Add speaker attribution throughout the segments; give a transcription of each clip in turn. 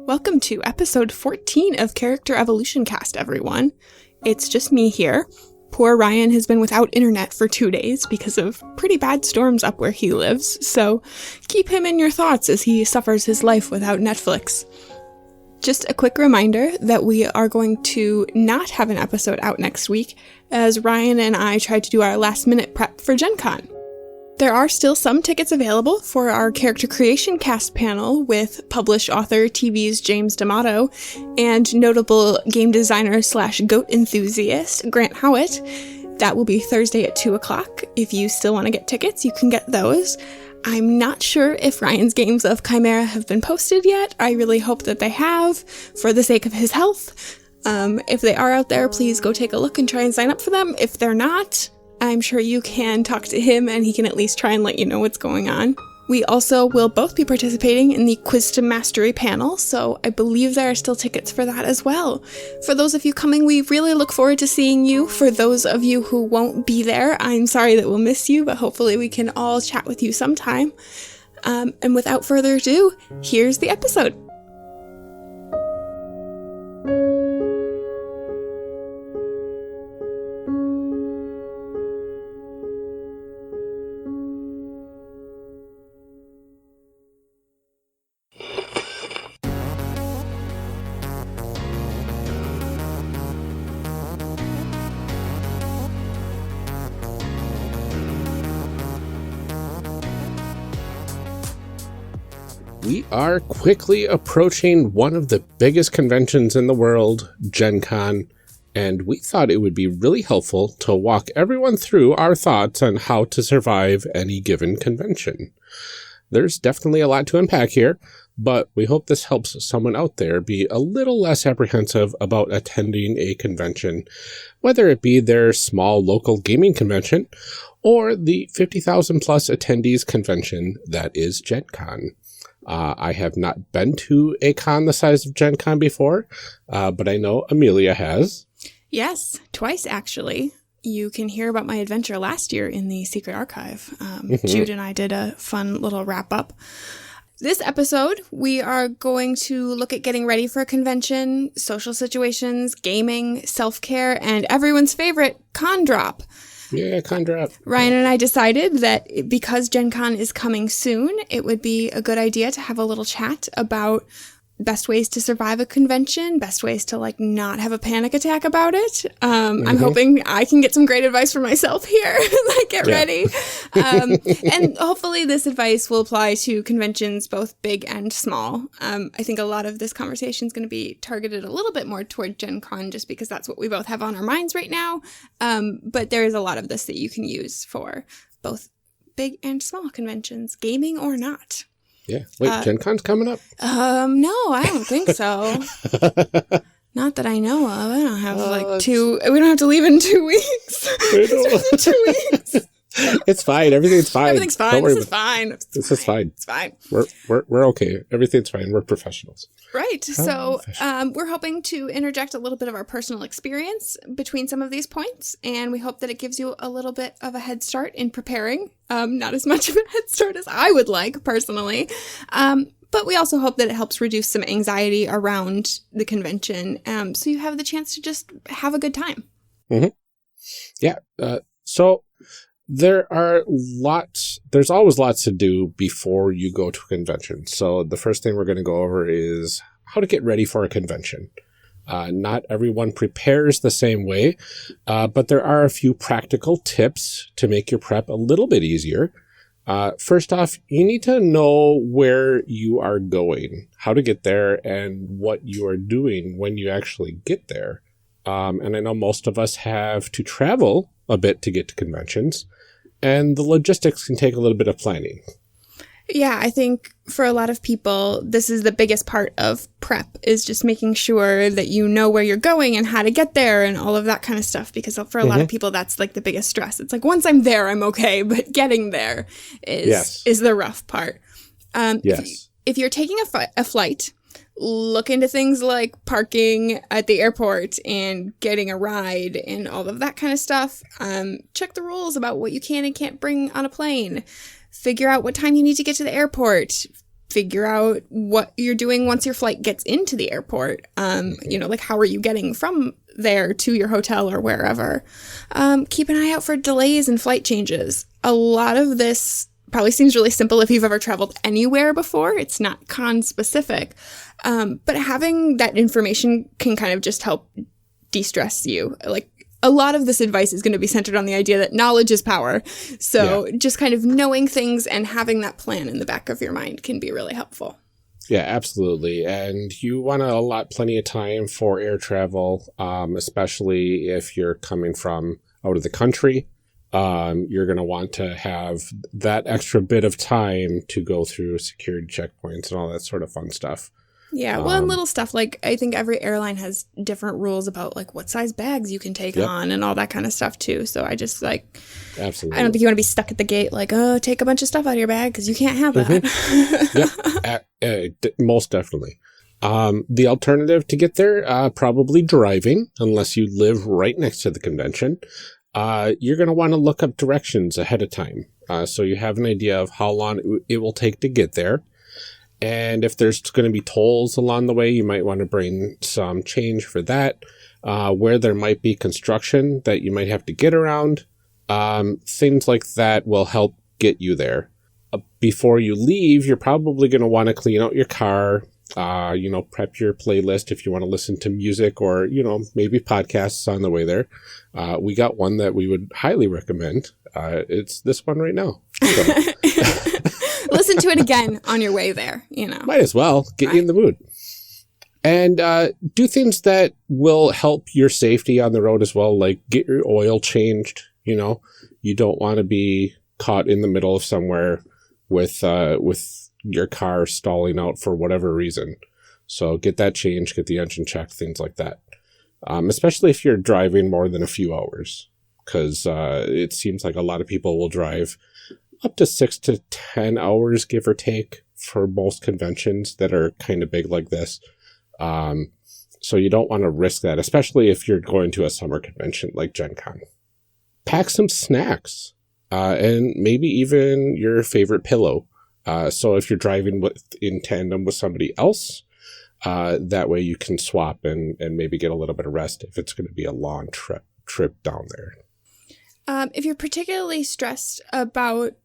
Speaker 1: Welcome to episode 14 of Character Evolution Cast, everyone. It's just me here. Poor Ryan has been without internet for 2 days because of pretty bad storms up where he lives, so keep him in your thoughts as he suffers his life without Netflix. Just a quick reminder that we are going to not have an episode out next week, as Ryan and I tried to do our last-minute prep for Gen Con. There are still some tickets available for our Character Creation Cast panel with published author TV's James D'Amato and notable game designer / goat enthusiast Grant Howitt. That will be Thursday at 2 o'clock. If you still want to get tickets, you can get those. I'm not sure if Ryan's games of Chimera have been posted yet. I really hope that they have, for the sake of his health. If they are out there, please go take a look and try and sign up for them. If they're not, I'm sure you can talk to him and he can at least try and let you know what's going on. We also will both be participating in the Quiz to Mastery panel, so I believe there are still tickets for that as well. For those of you coming, we really look forward to seeing you. For those of you who won't be there, I'm sorry that we'll miss you, but hopefully we can all chat with you sometime. And without further ado, here's the episode.
Speaker 2: We are quickly approaching one of the biggest conventions in the world, Gen Con, and we thought it would be really helpful to walk everyone through our thoughts on how to survive any given convention. There's definitely a lot to unpack here, but we hope this helps someone out there be a little less apprehensive about attending a convention, whether it be their small local gaming convention or the 50,000 plus attendees convention that is Gen Con. I have not been to a con the size of Gen Con before, but I know Amelia has.
Speaker 1: Yes, twice actually. You can hear about my adventure last year in the Secret Archive. Jude and I did a fun little wrap-up. This episode, we are going to look at getting ready for a convention, social situations, gaming, self-care, and everyone's favorite, con drop.
Speaker 2: Yeah, con drop.
Speaker 1: Ryan and I decided that because Gen Con is coming soon, it would be a good idea to have a little chat about best ways to survive a convention, best ways to not have a panic attack about it. I'm hoping I can get some great advice for myself here. Get ready. And hopefully this advice will apply to conventions, both big and small. I think a lot of this conversation is going to be targeted a little bit more toward Gen Con just because that's what we both have on our minds right now. But there is a lot of this that you can use for both big and small conventions, gaming or not.
Speaker 2: Yeah. Wait, Gen Con's coming up?
Speaker 1: No, I don't think so. Not that I know of. I don't have we don't have to leave in 2 weeks. In 2 weeks.
Speaker 2: It's fine. Everything's fine.
Speaker 1: Everything's fine. This is fine.
Speaker 2: This is fine.
Speaker 1: It's fine.
Speaker 2: We're okay. Everything's fine. We're professionals.
Speaker 1: Right. So we're hoping to interject a little bit of our personal experience between some of these points, and we hope that it gives you a little bit of a head start in preparing. Not as much of a head start as I would like, personally. But we also hope that it helps reduce some anxiety around the convention, so you have the chance to just have a good time.
Speaker 2: Mm-hmm. Yeah. So there's always lots to do before you go to a convention. So the first thing we're going to go over is how to get ready for a convention. Not everyone prepares the same way, but there are a few practical tips to make your prep a little bit easier. First off, you need to know where you are going, how to get there, and what you are doing when you actually get there. And I know most of us have to travel a bit to get to conventions, and the logistics can take a little bit of planning.
Speaker 1: Yeah, I think for a lot of people, this is the biggest part of prep, is just making sure that you know where you're going and how to get there and all of that kind of stuff. Because for a lot of people, that's the biggest stress. It's once I'm there, I'm okay. But getting there is the rough part.
Speaker 2: Yes.
Speaker 1: If you're taking a flight, look into things like parking at the airport and getting a ride and all of that kind of stuff. Check the rules about what you can and can't bring on a plane. Figure out what time you need to get to the airport. figure out what you're doing once your flight gets into the airport. Like how are you getting from there to your hotel or wherever? Keep an eye out for delays and flight changes. A lot of this probably seems really simple if you've ever traveled anywhere before. It's not con specific. But having that information can kind of just help de-stress you. Like a lot of this advice is going to be centered on the idea that knowledge is power. So just kind of knowing things and having that plan in the back of your mind can be really helpful.
Speaker 2: Yeah, absolutely. And you want to allot plenty of time for air travel, especially if you're coming from out of the country. You're going to want to have that extra bit of time to go through security checkpoints and all that sort of fun stuff.
Speaker 1: Yeah, well, and little stuff like I think every airline has different rules about like what size bags you can take on and all that kind of stuff too. So I just like,
Speaker 2: absolutely,
Speaker 1: I don't think you want to be stuck at the gate like, oh, take a bunch of stuff out of your bag because you can't have that.
Speaker 2: Most definitely. The alternative to get there, probably driving, unless you live right next to the convention. You're going to want to look up directions ahead of time, so you have an idea of how long it will take to get there. And if there's going to be tolls along the way, you might want to bring some change for that. Where there might be construction that you might have to get around, things like that will help get you there. Before you leave, you're probably going to want to clean out your car, prep your playlist if you want to listen to music or, maybe podcasts on the way there. We got one that we would highly recommend. It's this one right now. So.
Speaker 1: Listen to it again on your way there,
Speaker 2: Might as well get you in the mood. And do things that will help your safety on the road as well, like get your oil changed. You don't want to be caught in the middle of somewhere with your car stalling out for whatever reason. So get that changed, get the engine checked, things like that. Especially if you're driving more than a few hours, because it seems like a lot of people will drive up to 6 to 10 hours, give or take, for most conventions that are kind of big like this. So you don't want to risk that, especially if you're going to a summer convention like Gen Con. Pack some snacks, and maybe even your favorite pillow. So if you're driving in tandem with somebody else, that way you can swap and maybe get a little bit of rest if it's going to be a long trip down there.
Speaker 1: If you're particularly stressed about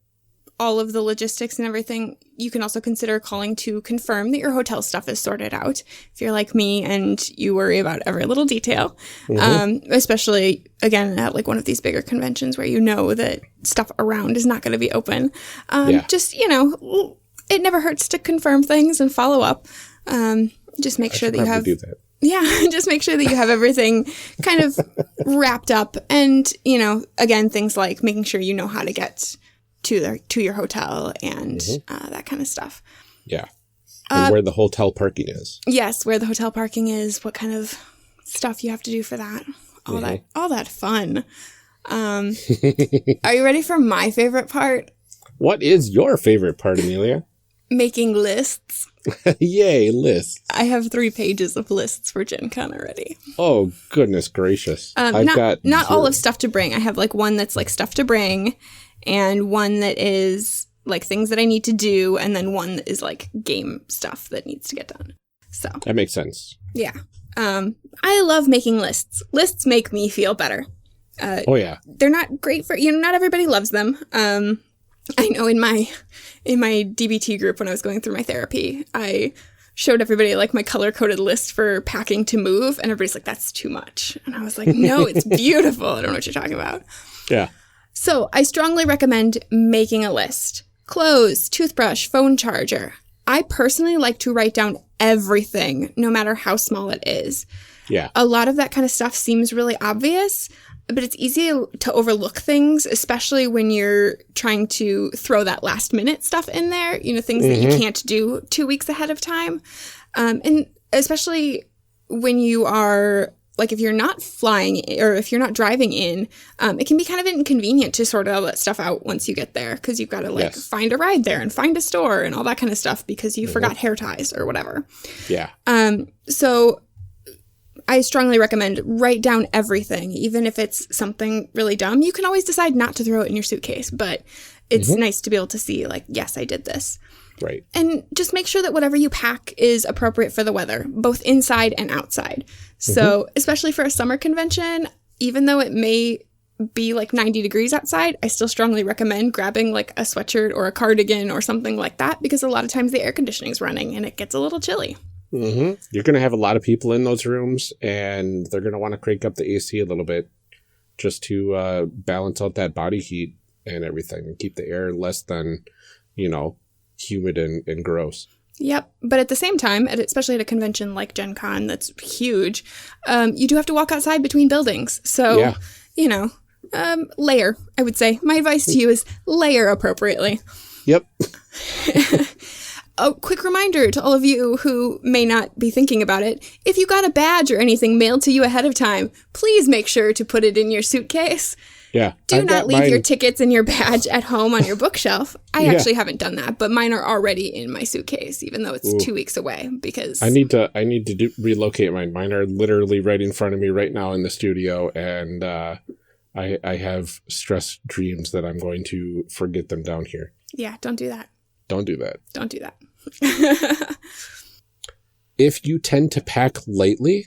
Speaker 1: all of the logistics and everything, you can also consider calling to confirm that your hotel stuff is sorted out. If you're like me and you worry about every little detail, especially, again, at like one of these bigger conventions where that stuff around is not going to be open. Just, it never hurts to confirm things and follow up. Just make sure that you have... do that. Yeah, just make sure that you have everything kind of wrapped up. And, again, things like making sure you know how to get to your hotel and that kind of stuff. Yeah.
Speaker 2: And where the hotel parking is.
Speaker 1: Yes, where the hotel parking is, what kind of stuff you have to do for that. All that fun. Are you ready for my favorite part?
Speaker 2: What is your favorite part, Amelia?
Speaker 1: Making lists.
Speaker 2: Yay, lists.
Speaker 1: I have 3 pages of lists for Gen Con already.
Speaker 2: Oh, goodness gracious.
Speaker 1: Not all of stuff to bring. I have like one that's like stuff to bring, and one that is like things that I need to do, and then one that is like game stuff that needs to get done. So
Speaker 2: that makes sense.
Speaker 1: Yeah. I love making lists. Lists make me feel better. They're not great for, not everybody loves them. I know in my DBT group when I was going through my therapy, I showed everybody like my color-coded list for packing to move, and everybody's like, that's too much. And I was like, no, it's beautiful. I don't know what you're talking about.
Speaker 2: Yeah.
Speaker 1: So I strongly recommend making a list. Clothes, toothbrush, phone charger. I personally like to write down everything, no matter how small it is.
Speaker 2: Yeah.
Speaker 1: A lot of that kind of stuff seems really obvious, but it's easy to overlook things, especially when you're trying to throw that last minute stuff in there, things that you can't do 2 weeks ahead of time. And especially when you are, like, if you're not flying or if you're not driving in, it can be kind of inconvenient to sort all that stuff out once you get there, because you've got to find a ride there and find a store and all that kind of stuff because you forgot hair ties or whatever.
Speaker 2: Yeah.
Speaker 1: So I strongly recommend write down everything, even if it's something really dumb. You can always decide not to throw it in your suitcase, but it's nice to be able to see, like, yes, I did this.
Speaker 2: Right.
Speaker 1: And just make sure that whatever you pack is appropriate for the weather, both inside and outside. So especially for a summer convention, even though it may be like 90 degrees outside, I still strongly recommend grabbing like a sweatshirt or a cardigan or something like that, because a lot of times the air conditioning's running and it gets a little chilly.
Speaker 2: You're going to have a lot of people in those rooms, and they're going to want to crank up the AC a little bit just to balance out that body heat and everything and keep the air less than, humid and gross.
Speaker 1: Yep. But at the same time, especially at a convention like Gen Con that's huge, you do have to walk outside between buildings. So, layer, I would say. My advice to you is layer appropriately.
Speaker 2: Yep.
Speaker 1: A quick reminder to all of you who may not be thinking about it, if you got a badge or anything mailed to you ahead of time, please make sure to put it in your suitcase.
Speaker 2: Yeah.
Speaker 1: Do not leave your tickets and your badge at home on your bookshelf. I actually haven't done that, but mine are already in my suitcase, even though it's 2 weeks away, because
Speaker 2: I need to relocate mine. Mine are literally right in front of me right now in the studio, and I have stress dreams that I'm going to forget them down here.
Speaker 1: Yeah, don't do that.
Speaker 2: Don't do that.
Speaker 1: Don't do that.
Speaker 2: If you tend to pack lightly,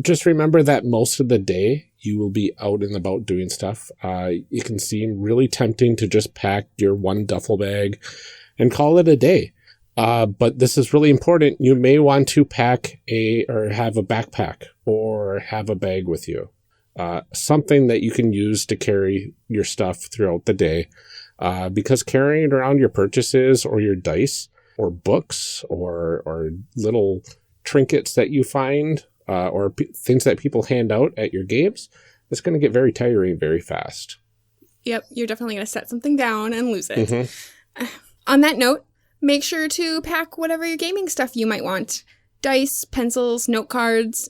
Speaker 2: just remember that most of the day you will be out and about doing stuff. It can seem really tempting to just pack your one duffel bag and call it a day. But this is really important. You may want to pack have a backpack or have a bag with you. Something that you can use to carry your stuff throughout the day. Because carrying around your purchases or your dice or books or little trinkets that you find or things that people hand out at your games, it's going to get very tiring very fast.
Speaker 1: Yep, you're definitely going to set something down and lose it. On that note, make sure to pack whatever your gaming stuff you might want. Dice, pencils, note cards.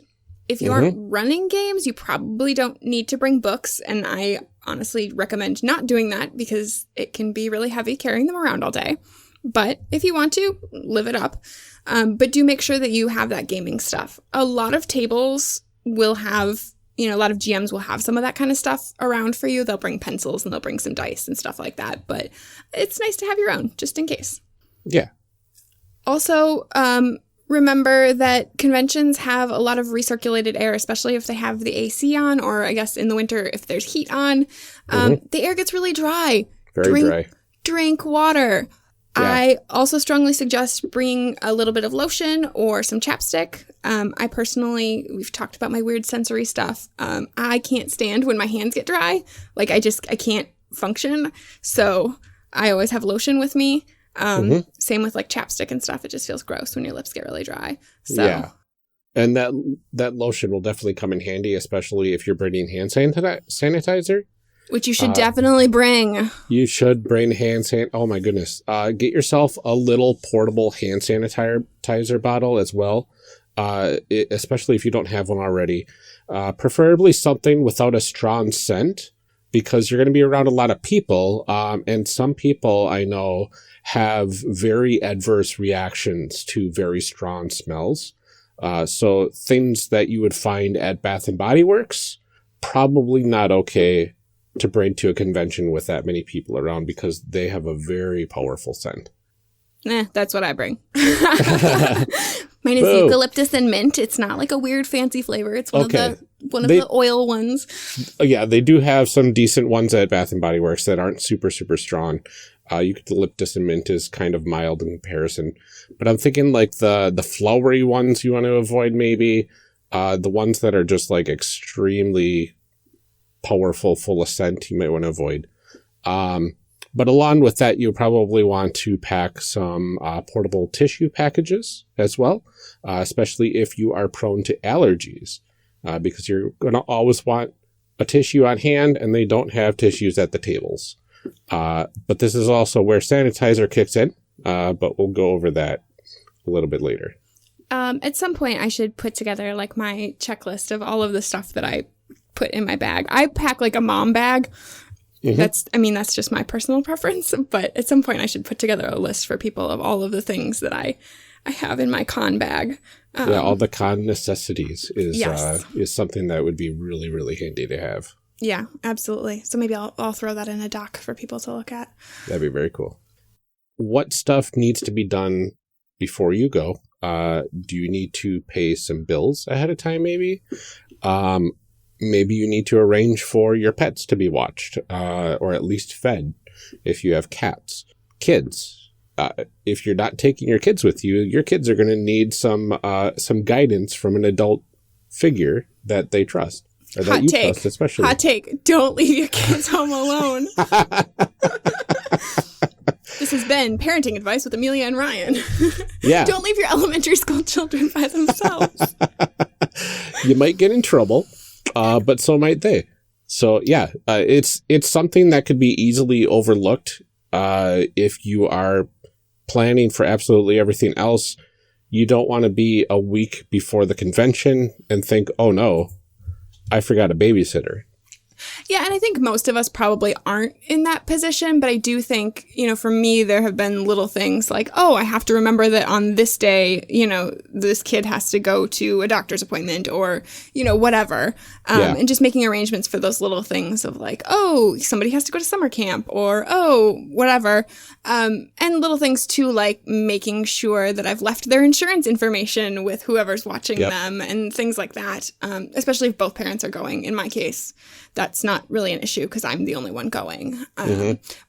Speaker 1: If you aren't running games, you probably don't need to bring books, and I honestly recommend not doing that because it can be really heavy carrying them around all day. But if you want to, live it up. But do make sure that you have that gaming stuff. A lot of tables will have, a lot of GMs will have some of that kind of stuff around for you. They'll bring pencils and they'll bring some dice and stuff like that. But it's nice to have your own, just in case.
Speaker 2: Yeah.
Speaker 1: Also, remember that conventions have a lot of recirculated air, especially if they have the AC on, or I guess in the winter if there's heat on. The air gets really dry.
Speaker 2: Very dry.
Speaker 1: Drink water. Yeah. I also strongly suggest bringing a little bit of lotion or some chapstick. I personally, we've talked about my weird sensory stuff. I can't stand when my hands get dry. Like I can't function. So I always have lotion with me. Same with like chapstick and stuff. It just feels gross when your lips get really dry. So
Speaker 2: yeah. And that lotion will definitely come in handy, especially if you're bringing hand sanitizer.
Speaker 1: Which you should definitely bring.
Speaker 2: You should bring oh my goodness. Get yourself a little portable hand sanitizer bottle as well. Especially if you don't have one already. Preferably something without a strong scent, because you're going to be around a lot of people. And some people I know have very adverse reactions to very strong smells. So things that you would find at Bath and Body Works, probably not okay to bring to a convention with that many people around, because they have a very powerful scent.
Speaker 1: That's what I bring. Mine is eucalyptus and mint. It's not like a weird fancy flavor. It's one of the oil ones.
Speaker 2: Yeah, they do have some decent ones at Bath and Body Works that aren't super, super strong. Eucalyptus and mint is kind of mild in comparison. But I'm thinking like the flowery ones you want to avoid maybe. The ones that are just like extremely powerful, full of scent, you might want to avoid. But along with that, you probably want to pack some portable tissue packages as well, especially if you are prone to allergies, because you're going to always want a tissue on hand, and they don't have tissues at the tables. But this is also where sanitizer kicks in, but we'll go over that a little bit later.
Speaker 1: At some point, I should put together like my checklist of all of the stuff that I put in my bag. I pack like a mom bag. That's just my personal preference, but at some point I should put together a list for people of all of the things that I have in my con bag.
Speaker 2: All the con necessities is something that would be really, really handy to have.
Speaker 1: Yeah, absolutely. So maybe I'll throw that in a doc for people to look at.
Speaker 2: That'd be very cool. what stuff needs to be done before you go. Do you need to pay some bills ahead of time, maybe? Maybe you need to arrange for your pets to be watched, or at least fed if you have cats. Kids. If you're not taking your kids with you, your kids are going to need some guidance from an adult figure that they trust. Or that you trust, especially.
Speaker 1: Hot take. Don't leave your kids home alone. This has been parenting advice with Amelia and Ryan.
Speaker 2: Yeah.
Speaker 1: Don't leave your elementary school children by themselves.
Speaker 2: You might get in trouble, but so might they. So yeah, it's something that could be easily overlooked if you are planning for absolutely everything else. You don't want to be a week before the convention and think, oh no, I forgot a babysitter.
Speaker 1: Yeah, and I think most of us probably aren't in that position, but I do think, for me, there have been little things like, oh, I have to remember that on this day, this kid has to go to a doctor's appointment or, whatever. And just making arrangements for those little things of like, oh, somebody has to go to summer camp or, oh, whatever. And little things too, like making sure that I've left their insurance information with whoever's watching them and things like that, especially if both parents are going. In my case, that's not really an issue because I'm the only one going.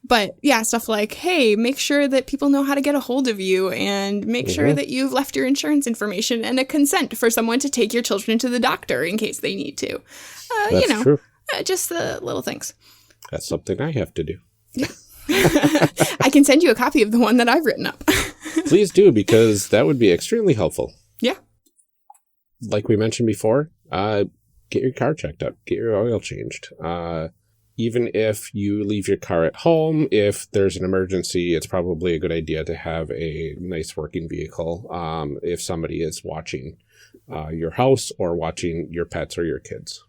Speaker 1: But yeah, stuff like, hey, make sure that people know how to get a hold of you and make sure that you've left your insurance information and a consent for someone to take your children to the doctor in case they need to.
Speaker 2: That's true.
Speaker 1: Just the little things.
Speaker 2: That's something I have to do.
Speaker 1: Yeah. I can send you a copy of the one that I've written up.
Speaker 2: Please do, because that would be extremely helpful.
Speaker 1: Yeah.
Speaker 2: Like we mentioned before, get your car checked up, get your oil changed. Even if you leave your car at home, if there's an emergency, it's probably a good idea to have a nice working vehicle if somebody is watching your house or watching your pets or your kids.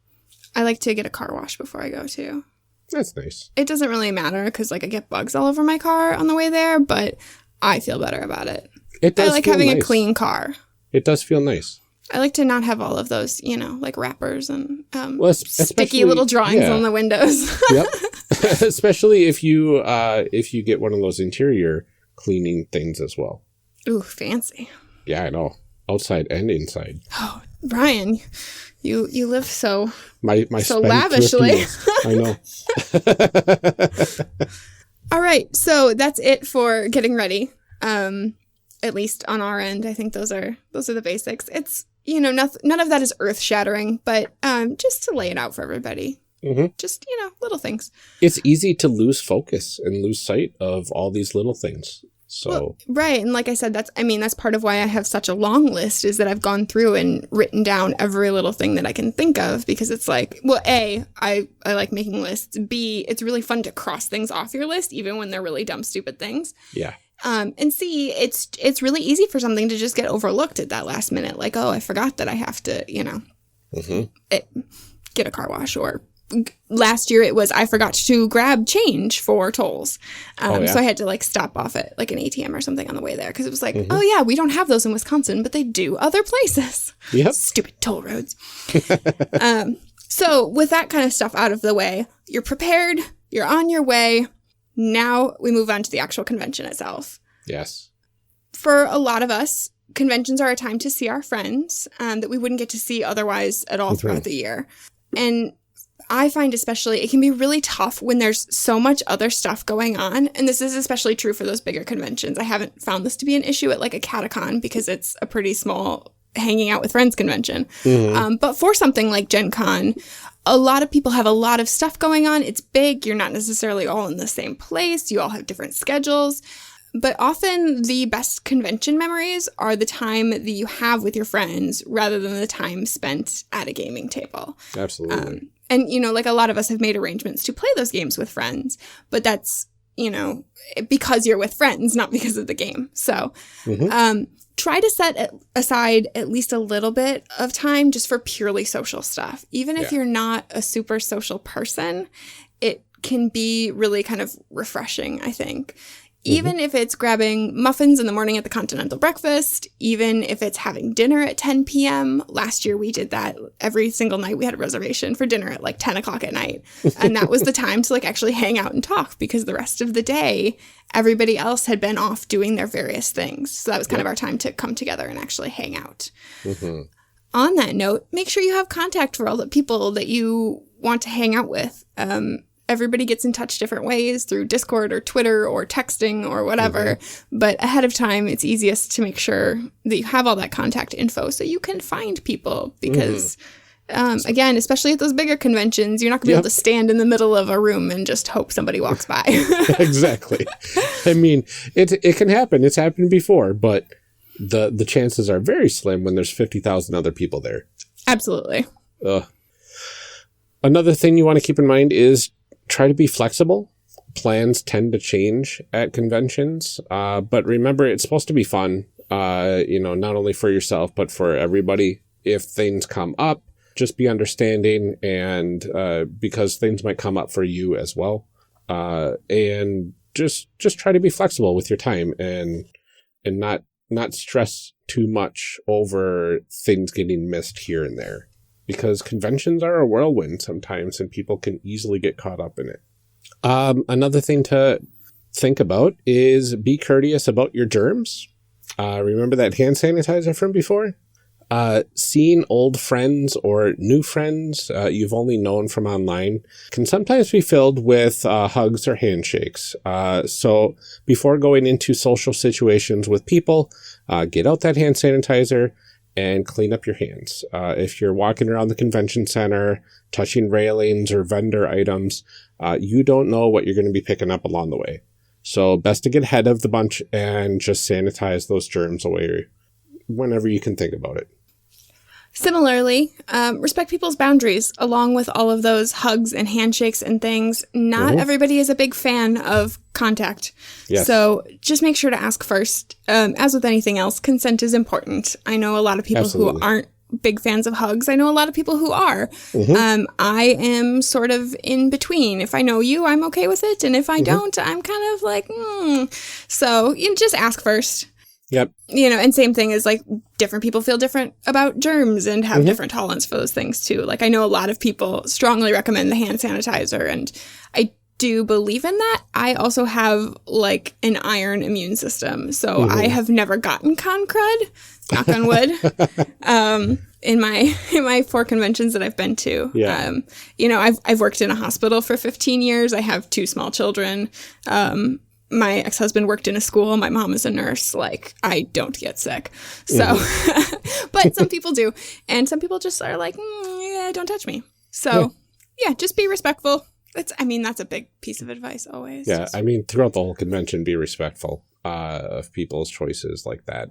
Speaker 1: I like to get a car wash before I go, too.
Speaker 2: That's nice.
Speaker 1: It doesn't really matter because, I get bugs all over my car on the way there, but I feel better about it.
Speaker 2: It does.
Speaker 1: I like having a clean car.
Speaker 2: It does feel nice.
Speaker 1: I like to not have all of those, wrappers and sticky little drawings on the windows.
Speaker 2: Yep. Especially if you get one of those interior cleaning things as well.
Speaker 1: Ooh, fancy.
Speaker 2: Yeah, I know. Outside and inside.
Speaker 1: Oh, Brian, you live so
Speaker 2: so
Speaker 1: lavishly.
Speaker 2: I know.
Speaker 1: All right, so that's it for getting ready. At least on our end, I think those are the basics. It's none of that is earth shattering, but just to lay it out for everybody. Just little things.
Speaker 2: It's easy to lose focus and lose sight of all these little things. So
Speaker 1: right, and like I said, that's part of why I have such a long list is that I've gone through and written down every little thing that I can think of because it's like, well, A, I like making lists. B, it's really fun to cross things off your list even when they're really dumb, stupid things.
Speaker 2: Yeah.
Speaker 1: And C, it's really easy for something to just get overlooked at that last minute. Like, oh, I forgot that I have to, get a car wash. Or last year it was I forgot to grab change for tolls. So I had to stop off at an ATM or something on the way there because it was like, oh yeah, we don't have those in Wisconsin, but they do other places.
Speaker 2: Yep.
Speaker 1: Stupid toll roads. So with that kind of stuff out of the way, you're prepared, you're on your way. Now we move on to the actual convention itself.
Speaker 2: Yes.
Speaker 1: For a lot of us, conventions are a time to see our friends that we wouldn't get to see otherwise at all throughout the year. And I find especially it can be really tough when there's so much other stuff going on. And this is especially true for those bigger conventions. I haven't found this to be an issue at a Catacon because it's a pretty small hanging out with friends convention. But for something like Gen Con, a lot of people have a lot of stuff going on. It's big. You're not necessarily all in the same place. You all have different schedules. But often the best convention memories are the time that you have with your friends rather than the time spent at a gaming table.
Speaker 2: Absolutely.
Speaker 1: And, a lot of us have made arrangements to play those games with friends. But that's, because you're with friends, not because of the game. So try to set aside at least a little bit of time just for purely social stuff. Even if you're not a super social person, it can be really kind of refreshing, I think. Even if it's grabbing muffins in the morning at the Continental Breakfast, even if it's having dinner at 10 p.m. Last year, we did that every single night. We had a reservation for dinner at like 10 o'clock at night. And that was the time to like actually hang out and talk, because the rest of the day, everybody else had been off doing their various things. So that was kind of our time to come together and actually hang out. On that note, make sure you have contact for all the people that you want to hang out with. Everybody gets in touch different ways through Discord or Twitter or texting or whatever. But ahead of time, it's easiest to make sure that you have all that contact info so you can find people. Because, again, especially at those bigger conventions, you're not going to be able to stand in the middle of a room and just hope somebody walks by.
Speaker 2: Exactly. I mean, it can happen. It's happened before, but the chances are very slim when there's 50,000 other people there. Absolutely. Another thing you want to keep in mind is try to be flexible. Plans tend to change at conventions, but remember, it's supposed to be fun, not only for yourself, but for everybody. If things come up, just be understanding, and because things might come up for you as well. And just try to be flexible with your time and not stress too much over things getting missed here and there. Because conventions are a whirlwind sometimes, and people can easily get caught up in it. Another thing to think about is be courteous about your germs. Remember that hand sanitizer from before? Seeing old friends or new friends you've only known from online can sometimes be filled with hugs or handshakes. So before going into social situations with people, get out that hand sanitizer and clean up your hands. If you're walking around the convention center, touching railings or vendor items, you don't know what you're going to be picking up along the way. So best to get ahead of the bunch and just sanitize those germs away whenever you can think about it.
Speaker 1: Similarly, respect people's boundaries along with all of those hugs and handshakes and things. Not everybody is a big fan of contact. Yes. So just make sure to ask first. As with anything else, consent is important. I know a lot of people who aren't big fans of hugs. I know a lot of people who are. I am sort of in between. If I know you, I'm okay with it. And if I don't, I'm kind of like, So you just ask first.
Speaker 2: Yep.
Speaker 1: And same thing is like different people feel different about germs and have different tolerance for those things too. Like I know a lot of people strongly recommend the hand sanitizer, and I do believe in that. I also have like an iron immune system, so I have never gotten con crud, knock on wood. In my 4 conventions that I've been to. I've worked in a hospital for 15 years. I have 2 small children. My ex-husband worked in a school. My mom is a nurse. Like, I don't get sick. So, but some people do. And some people just are like, don't touch me. So, just be respectful. That's a big piece of advice always.
Speaker 2: Yeah, throughout the whole convention, be respectful of people's choices like that.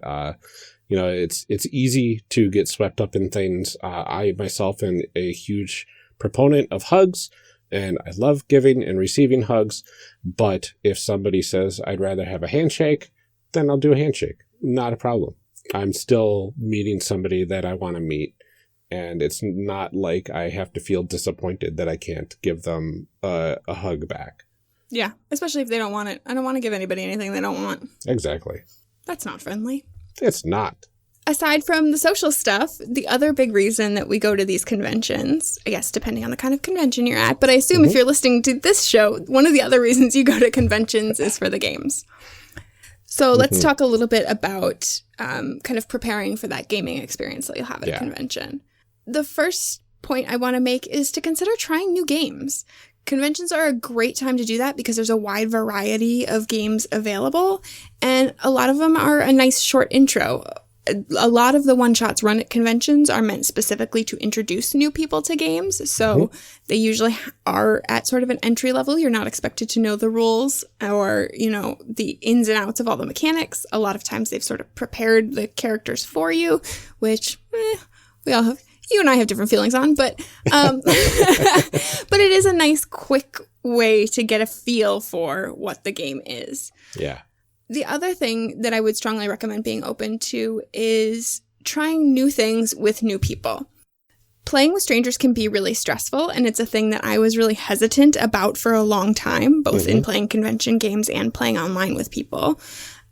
Speaker 2: It's easy to get swept up in things. I myself am a huge proponent of hugs. And I love giving and receiving hugs, but if somebody says I'd rather have a handshake, then I'll do a handshake. Not a problem. I'm still meeting somebody that I want to meet, and it's not like I have to feel disappointed that I can't give them a hug back.
Speaker 1: Yeah, especially if they don't want it. I don't want to give anybody anything they don't want.
Speaker 2: Exactly.
Speaker 1: That's not friendly.
Speaker 2: It's not.
Speaker 1: Aside from the social stuff, the other big reason that we go to these conventions, I guess depending on the kind of convention you're at, but I assume if you're listening to this show, one of the other reasons you go to conventions is for the games. So let's talk a little bit about kind of preparing for that gaming experience that you'll have at a convention. The first point I want to make is to consider trying new games. Conventions are a great time to do that because there's a wide variety of games available, and a lot of them are a nice short intro. A lot of the one-shots run at conventions are meant specifically to introduce new people to games, so they usually are at sort of an entry level. You're not expected to know the rules or, the ins and outs of all the mechanics. A lot of times they've sort of prepared the characters for you, which we all have. You and I have different feelings on, but but it is a nice, quick way to get a feel for what the game is.
Speaker 2: Yeah.
Speaker 1: The other thing that I would strongly recommend being open to is trying new things with new people. Playing with strangers can be really stressful, and it's a thing that I was really hesitant about for a long time, both in playing convention games and playing online with people.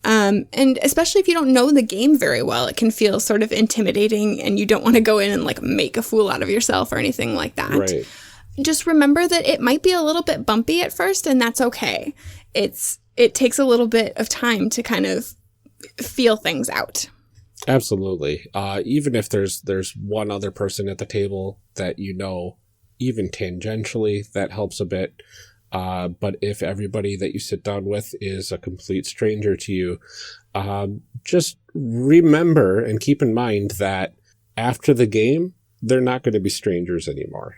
Speaker 1: And especially if you don't know the game very well, it can feel sort of intimidating, and you don't want to go in and like make a fool out of yourself or anything like that.
Speaker 2: Right.
Speaker 1: Just remember that it might be a little bit bumpy at first, and that's okay. It takes a little bit of time to kind of feel things out.
Speaker 2: Absolutely. Even if there's one other person at the table that you know, even tangentially, that helps a bit. But if everybody that you sit down with is a complete stranger to you, just remember and keep in mind that after the game, they're not going to be strangers anymore.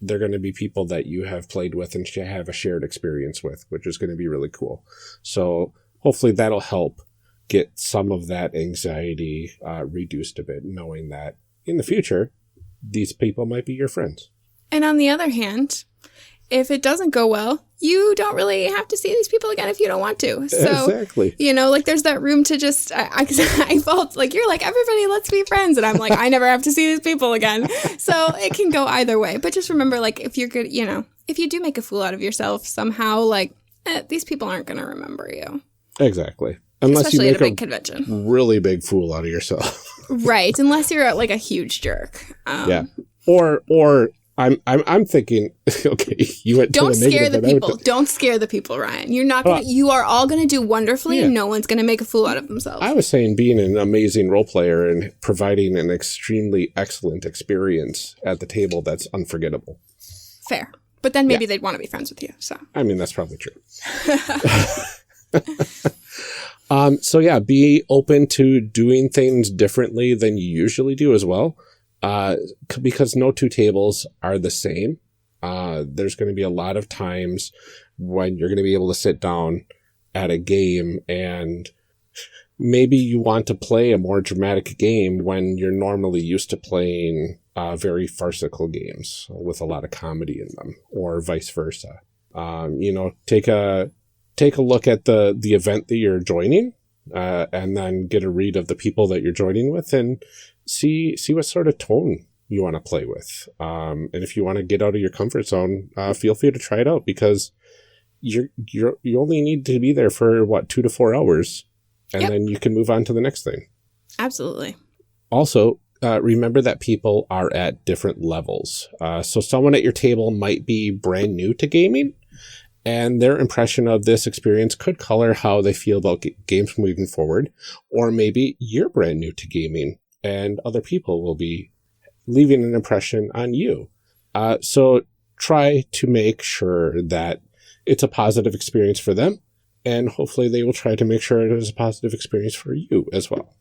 Speaker 2: They're going to be people that you have played with and have a shared experience with, which is going to be really cool. So hopefully that'll help get some of that anxiety reduced a bit, knowing that in the future, these people might be your friends.
Speaker 1: And on the other hand, if it doesn't go well, you don't really have to see these people again if you don't want to. So,
Speaker 2: exactly.
Speaker 1: Like there's that room to just, I felt like you're like, everybody, let's be friends. And I'm like, I never have to see these people again. So it can go either way. But just remember, like, if you're good, if you do make a fool out of yourself somehow, like, these people aren't going to remember you.
Speaker 2: Exactly. Unless
Speaker 1: especially
Speaker 2: you make
Speaker 1: at a big convention.
Speaker 2: Really big fool out of yourself.
Speaker 1: Right. Unless you're like a huge jerk.
Speaker 2: Yeah. Or I'm thinking, okay, you went
Speaker 1: don't
Speaker 2: to the
Speaker 1: scare
Speaker 2: negative,
Speaker 1: the people. Don't scare the people, Ryan. You're not gonna. You are all gonna do wonderfully, and no one's gonna make a fool out of themselves.
Speaker 2: I was saying being an amazing role player and providing an extremely excellent experience at the table that's unforgettable.
Speaker 1: Fair. But then maybe they'd want to be friends with you. So
Speaker 2: I mean, that's probably true. So yeah, be open to doing things differently than you usually do as well. Because no two tables are the same. There's going to be a lot of times when you're going to be able to sit down at a game and maybe you want to play a more dramatic game when you're normally used to playing very farcical games with a lot of comedy in them, or vice versa. Take a look at the event that you're joining, and then get a read of the people that you're joining with and see what sort of tone you want to play with. And if you want to get out of your comfort zone, feel free to try it out, because you only need to be there for 2 to 4 hours, and then you can move on to the next thing.
Speaker 1: Absolutely.
Speaker 2: Also, remember that people are at different levels. So someone at your table might be brand new to gaming, and their impression of this experience could color how they feel about games moving forward. Or maybe you're brand new to gaming, and other people will be leaving an impression on you. So try to make sure that it's a positive experience for them, and hopefully they will try to make sure it is a positive experience for you as well.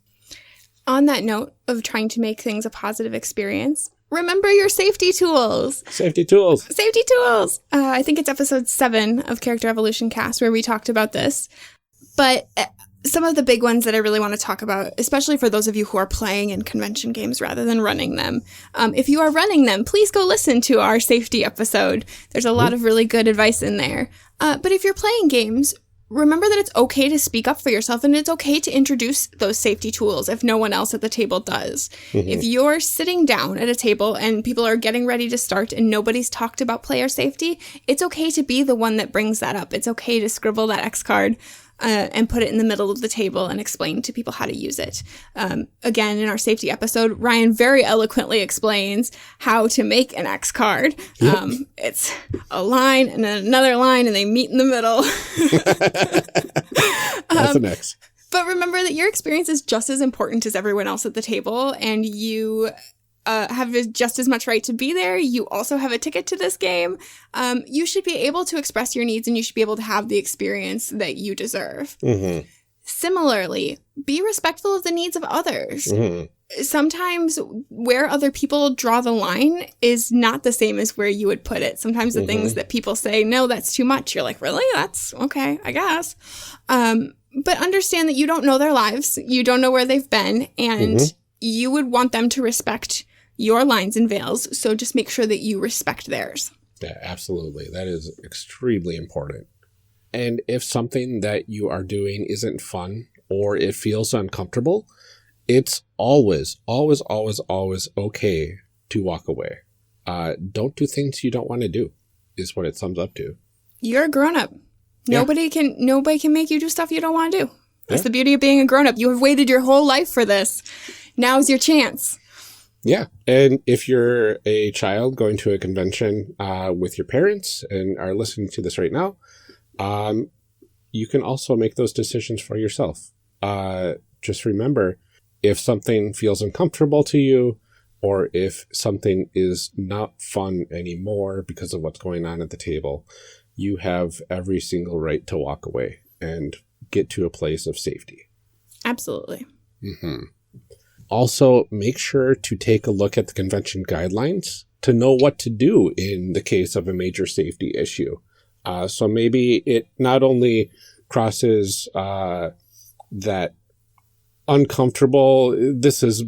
Speaker 1: On that note of trying to make things a positive experience, remember your safety tools.
Speaker 2: Safety tools.
Speaker 1: Safety tools. I think it's episode 7 of Character Evolution Cast where we talked about this. But some of the big ones that I really want to talk about, especially for those of you who are playing in convention games rather than running them. If you are running them, please go listen to our safety episode. There's a lot of really good advice in there. But if you're playing games, remember that it's okay to speak up for yourself, and it's okay to introduce those safety tools if no one else at the table does. If you're sitting down at a table and people are getting ready to start and nobody's talked about player safety, it's okay to be the one that brings that up. It's okay to scribble that X card and put it in the middle of the table and explain to people how to use it. Again, in our safety episode, Ryan very eloquently explains how to make an X card. It's a line and then another line, and they meet in the middle.
Speaker 2: That's an X.
Speaker 1: But remember that your experience is just as important as everyone else at the table, and you have just as much right to be there. You also have a ticket to this game. You should be able to express your needs, and you should be able to have the experience that you deserve. Similarly, be respectful of the needs of others. Sometimes where other people draw the line is not the same as where you would put it. Sometimes the things that people say, no, that's too much. You're like, really? That's okay, I guess. But understand that you don't know their lives. You don't know where they've been. And you would want them to respect your lines and veils. So just make sure that you respect theirs.
Speaker 2: Yeah, absolutely. That is extremely important. And if something that you are doing isn't fun or it feels uncomfortable, it's always, always, always, always okay to walk away. Don't do things you don't want to do is what it sums up to.
Speaker 1: You're a grown-up.
Speaker 2: Yeah.
Speaker 1: Nobody can make you do stuff you don't want to do. That's the beauty of being a grown-up. You have waited your whole life for this. Now's your chance.
Speaker 2: Yeah. And if you're a child going to a convention with your parents and are listening to this right now, you can also make those decisions for yourself. Just remember, if something feels uncomfortable to you, or if something is not fun anymore because of what's going on at the table, you have every single right to walk away and get to a place of safety.
Speaker 1: Absolutely.
Speaker 2: Mm-hmm. Also, make sure to take a look at the convention guidelines to know what to do in the case of a major safety issue. So maybe it not only crosses that uncomfortable, this is,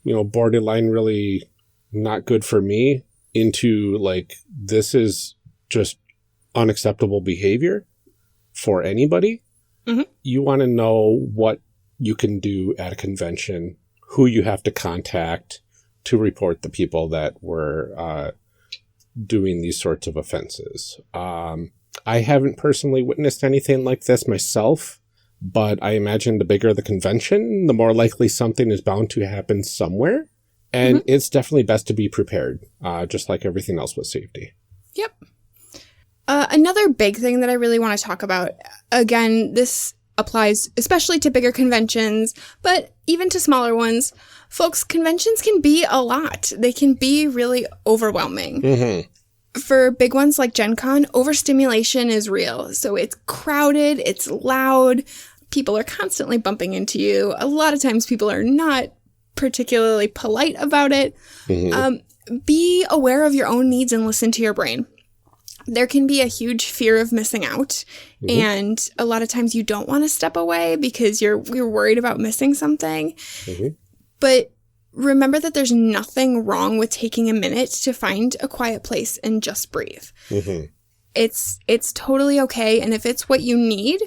Speaker 2: borderline really not good for me, into like, this is just unacceptable behavior for anybody. Mm-hmm. You want to know what you can do at a convention, who you have to contact to report the people that were doing these sorts of offenses. I haven't personally witnessed anything like this myself, but I imagine the bigger the convention, the more likely something is bound to happen somewhere. And it's definitely best to be prepared, just like everything else with safety. Yep.
Speaker 1: Another big thing that I really want to talk about, again, this applies especially to bigger conventions, but even to smaller ones. Folks, conventions can be a lot. They can be really overwhelming. Mm-hmm. For big ones like Gen Con, overstimulation is real. So it's crowded, it's loud, people are constantly bumping into you. A lot of times people are not particularly polite about it. Mm-hmm. Be aware of your own needs and listen to your brain. There can be a huge fear of missing out. Mm-hmm. And a lot of times you don't want to step away because you're worried about missing something. Mm-hmm. But remember that there's nothing wrong with taking a minute to find a quiet place and just breathe. Mm-hmm. It's totally okay. And if it's what you need,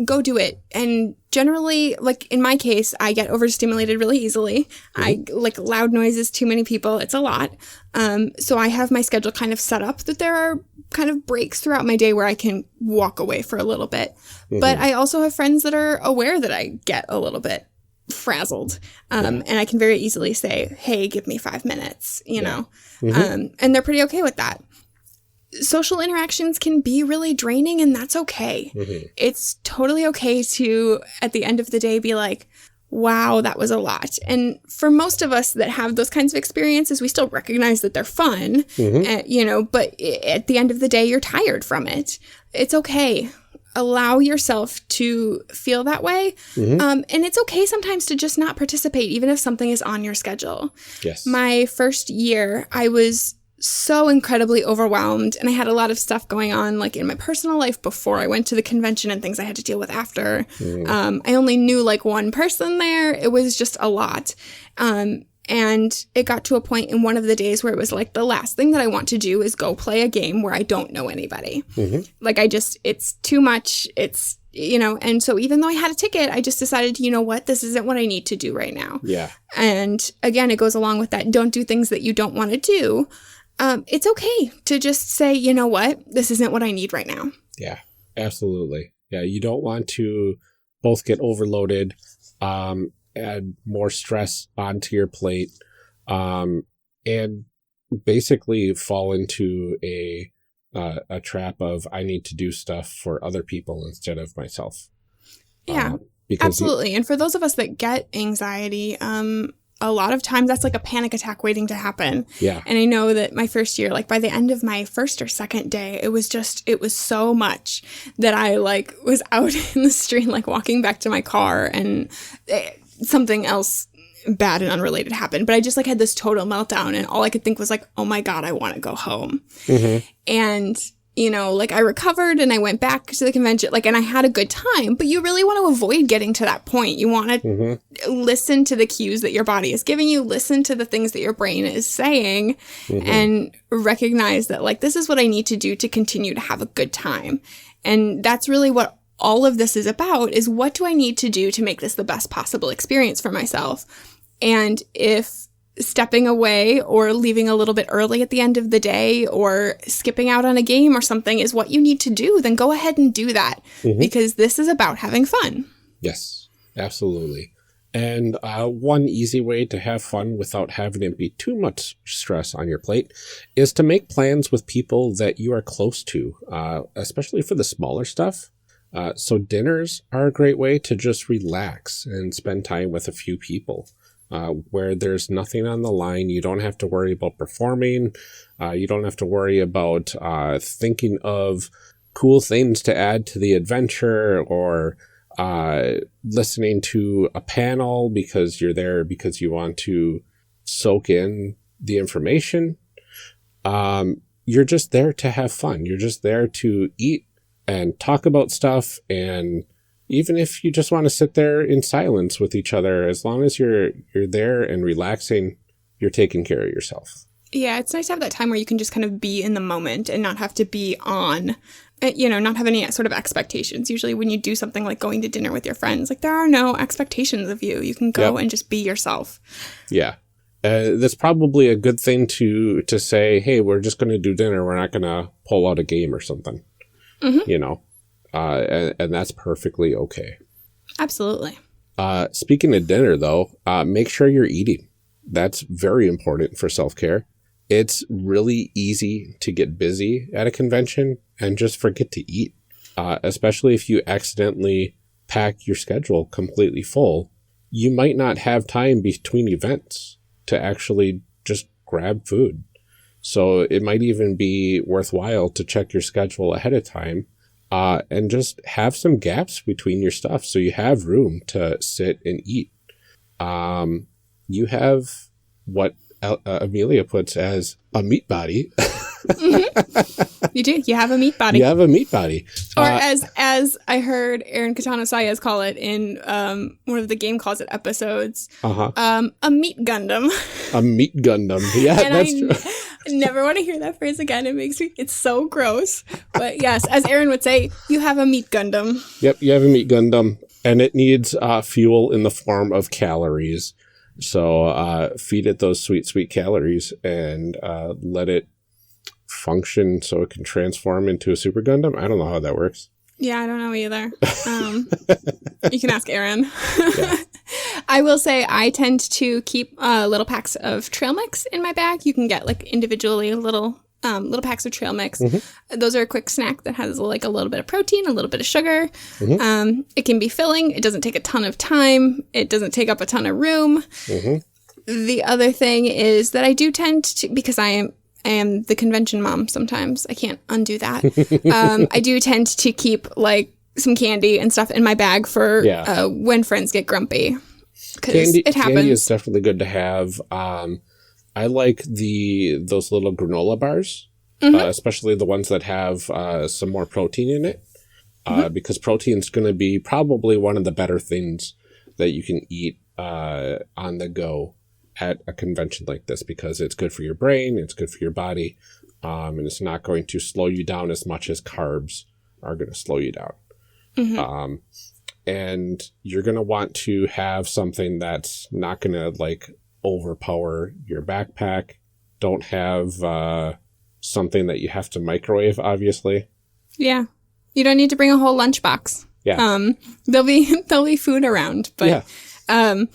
Speaker 1: go do it. And generally, like in my case, I get overstimulated really easily. Mm-hmm. I like loud noises, too many people. It's a lot. So I have my schedule kind of set up that there are kind of breaks throughout my day where I can walk away for a little bit. Mm-hmm. But I also have friends that are aware that I get a little bit frazzled. And I can very easily say, hey, give me 5 minutes, you know. Mm-hmm. And they're pretty okay with that. Social interactions can be really draining, and that's okay. Mm-hmm. It's totally okay to, at the end of the day, be like, wow, that was a lot. And for most of us that have those kinds of experiences, we still recognize that they're fun, mm-hmm. But at the end of the day, you're tired from it. It's okay. Allow yourself to feel that way. Mm-hmm. And it's okay sometimes to just not participate, even if something is on your schedule. Yes. My first year, I was so incredibly overwhelmed, and I had a lot of stuff going on, like in my personal life before I went to the convention and things I had to deal with after. Mm. I only knew like one person there. It was just a lot. And it got to a point in one of the days where it was like, the last thing that I want to do is go play a game where I don't know anybody. Mm-hmm. Like it's too much. It's, and so even though I had a ticket, I just decided, you know what, this isn't what I need to do right now. Yeah. And again, it goes along with that. Don't do things that you don't want to do. It's okay to just say, you know what, this isn't what I need right now.
Speaker 2: Yeah, absolutely. Yeah, you don't want to both get overloaded, add more stress onto your plate, and basically fall into a trap of, I need to do stuff for other people instead of myself.
Speaker 1: Yeah, absolutely. And for those of us that get anxiety, a lot of times that's like a panic attack waiting to happen. Yeah. And I know that my first year, like by the end of my first or second day, it was so much that I like was out in the street, like walking back to my car, and something else bad and unrelated happened. But I just like had this total meltdown, and all I could think was like, oh my God, I want to go home. Mm-hmm. And like I recovered and I went back to the convention, and I had a good time, but you really want to avoid getting to that point. You want to listen to the cues that your body is giving you, listen to the things that your brain is saying, and recognize that like, this is what I need to do to continue to have a good time. And that's really what all of this is about, is what do I need to do to make this the best possible experience for myself? And if stepping away or leaving a little bit early at the end of the day or skipping out on a game or something is what you need to do, then go ahead and do that because this is about having fun.
Speaker 2: Yes, absolutely. And one easy way to have fun without having it be too much stress on your plate is to make plans with people that you are close to, especially for the smaller stuff. So dinners are a great way to just relax and spend time with a few people where there's nothing on the line. You don't have to worry about performing. You don't have to worry about thinking of cool things to add to the adventure or listening to a panel because you're there because you want to soak in the information. You're just there to have fun. You're just there to eat and talk about stuff. And even if you just want to sit there in silence with each other, as long as you're there and relaxing, you're taking care of yourself.
Speaker 1: Yeah, it's nice to have that time where you can just kind of be in the moment and not have to be on, not have any sort of expectations. Usually when you do something like going to dinner with your friends, like there are no expectations of you. You can go and just be yourself. Yeah.
Speaker 2: That's probably a good thing to say, hey, we're just going to do dinner. We're not going to pull out a game or something, and that's perfectly okay.
Speaker 1: Absolutely.
Speaker 2: Speaking of dinner, though, make sure you're eating. That's very important for self-care. It's really easy to get busy at a convention and just forget to eat, especially if you accidentally pack your schedule completely full. You might not have time between events to actually just grab food. So it might even be worthwhile to check your schedule ahead of time and just have some gaps between your stuff so you have room to sit and eat. You have what Amelia puts as a meat body.
Speaker 1: You do. You have a meat body.
Speaker 2: You have a meat body.
Speaker 1: Or as I heard Aaron Katana Sayas call it in one of the Game Closet episodes, a meat Gundam.
Speaker 2: A meat Gundam. Yeah, that's true.
Speaker 1: I never want to hear that phrase again. It's so gross. But yes, as Aaron would say, you have a meat Gundam.
Speaker 2: Yep, you have a meat Gundam. And it needs fuel in the form of calories. So feed it those sweet, sweet calories and let it function so it can transform into a Super Gundam. I don't know how that works.
Speaker 1: Yeah, I don't know either. You can ask Aaron. Yeah. I will say I tend to keep little packs of trail mix in my bag. You can get like individually little packs of trail mix. Those are a quick snack that has like a little bit of protein, a little bit of sugar. It can be filling. It doesn't take a ton of time. It doesn't take up a ton of room. The other thing is that I do tend to, because I am the convention mom sometimes. I can't undo that. I do tend to keep like some candy and stuff in my bag for when friends get grumpy. Because it happens.
Speaker 2: Candy is definitely good to have. I like those little granola bars, especially the ones that have some more protein in it, because protein is going to be probably one of the better things that you can eat on the go at a convention like this, because it's good for your brain, it's good for your body, and it's not going to slow you down as much as carbs are going to slow you down. And you're going to want to have something that's not going to like overpower your backpack. Don't have something that you have to microwave, obviously.
Speaker 1: Yeah. You don't need to bring a whole lunchbox.
Speaker 2: Yeah.
Speaker 1: There'll be food around, but I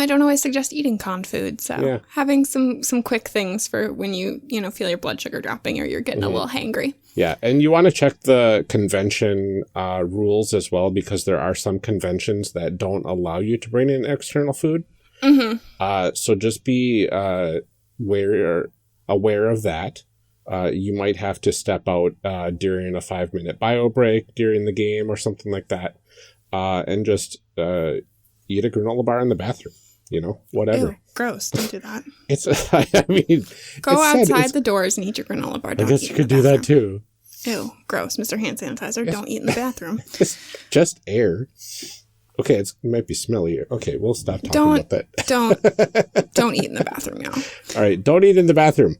Speaker 1: don't always suggest eating canned food. So having some quick things for when you feel your blood sugar dropping or you're getting a little hangry.
Speaker 2: Yeah, and you want to check the convention rules as well, because there are some conventions that don't allow you to bring in external food. So just be aware of that. You might have to step out during a 5-minute bio break during the game or something like that, and just eat a granola bar in the bathroom. Whatever.
Speaker 1: Ew, gross. Don't do that.
Speaker 2: Go
Speaker 1: outside the doors and eat your granola bar.
Speaker 2: I guess you could do that too.
Speaker 1: Ew, gross. Mr. Hand Sanitizer, don't eat in the bathroom.
Speaker 2: Just air. Okay, it might be smelly. Okay, we'll stop talking about that. Don't
Speaker 1: eat in the bathroom, y'all.
Speaker 2: All right, don't eat in the bathroom.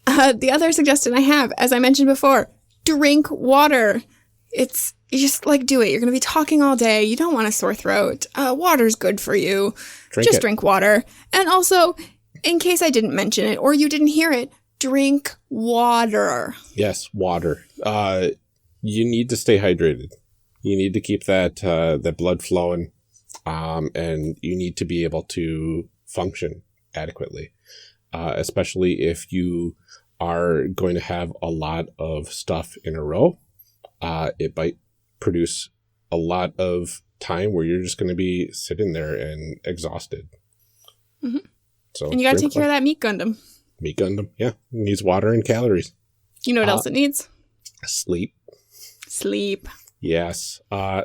Speaker 1: The other suggestion I have, as I mentioned before, drink water. You just do it. You're going to be talking all day. You don't want a sore throat. Water's good for you. Drink water. And also, in case I didn't mention it or you didn't hear it, drink water.
Speaker 2: Yes, water. You need to stay hydrated. You need to keep that blood flowing, and you need to be able to function adequately, especially if you are going to have a lot of stuff in a row. It might produce a lot of time where you're just going to be sitting there and exhausted.
Speaker 1: Mm-hmm.
Speaker 2: So,
Speaker 1: and you got to take care of that meat Gundam.
Speaker 2: Meat Gundam, yeah. It needs water and calories.
Speaker 1: You know what else it needs?
Speaker 2: Sleep.
Speaker 1: Sleep.
Speaker 2: Yes.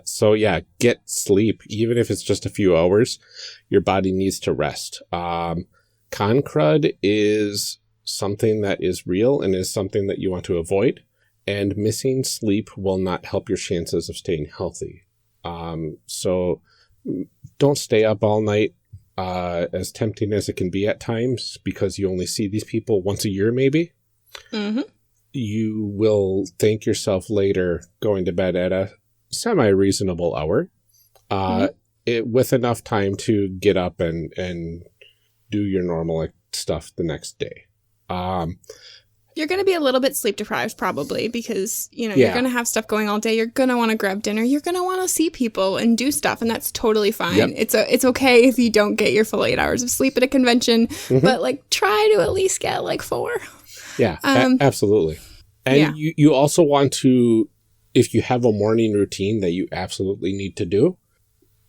Speaker 2: So yeah, get sleep. Even if it's just a few hours, your body needs to rest. Con crud is something that is real and is something that you want to avoid. And missing sleep will not help your chances of staying healthy. So don't stay up all night, as tempting as it can be at times, because you only see these people once a year, maybe. Mm-hmm. You will thank yourself later going to bed at a semi-reasonable hour, with enough time to get up and do your normal stuff the next day.
Speaker 1: You're going to be a little bit sleep deprived probably because, you're going to have stuff going all day. You're going to want to grab dinner. You're going to want to see people and do stuff, and that's totally fine. Yep. It's okay if you don't get your full 8 hours of sleep at a convention, but try to at least get 4.
Speaker 2: Yeah, absolutely. And you also want to, if you have a morning routine that you absolutely need to do,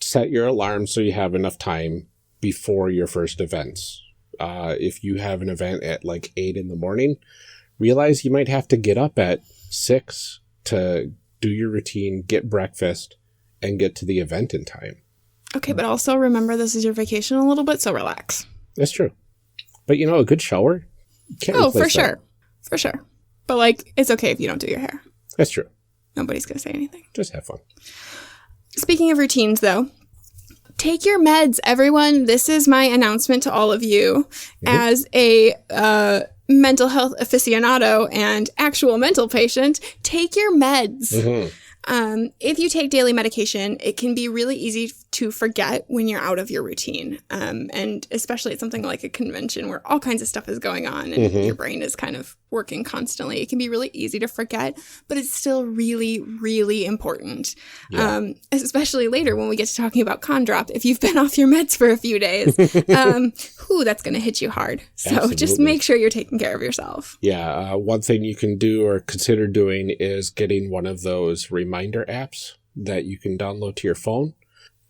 Speaker 2: set your alarm so you have enough time before your first events. If you have an event at 8 in the morning, realize you might have to get up at 6 to do your routine, get breakfast, and get to the event in time.
Speaker 1: Okay, but also remember this is your vacation a little bit, so relax.
Speaker 2: That's true. But a good shower can't replace
Speaker 1: for sure. For sure. But it's okay if you don't do your hair.
Speaker 2: That's true.
Speaker 1: Nobody's going to say anything.
Speaker 2: Just have fun.
Speaker 1: Speaking of routines, though, take your meds, everyone. This is my announcement to all of you as a mental health aficionado and actual mental patient. Take your meds. If you take daily medication, it can be really easy to forget when you're out of your routine. And especially at something like a convention where all kinds of stuff is going on and your brain is kind of working constantly. It can be really easy to forget, but it's still really, really important. Yeah. Especially later when we get to talking about con drop. If you've been off your meds for a few days, that's going to hit you hard. So Absolutely. Just make sure you're taking care of yourself.
Speaker 2: Yeah. One thing you can do or consider doing is getting one of those reminder apps that you can download to your phone.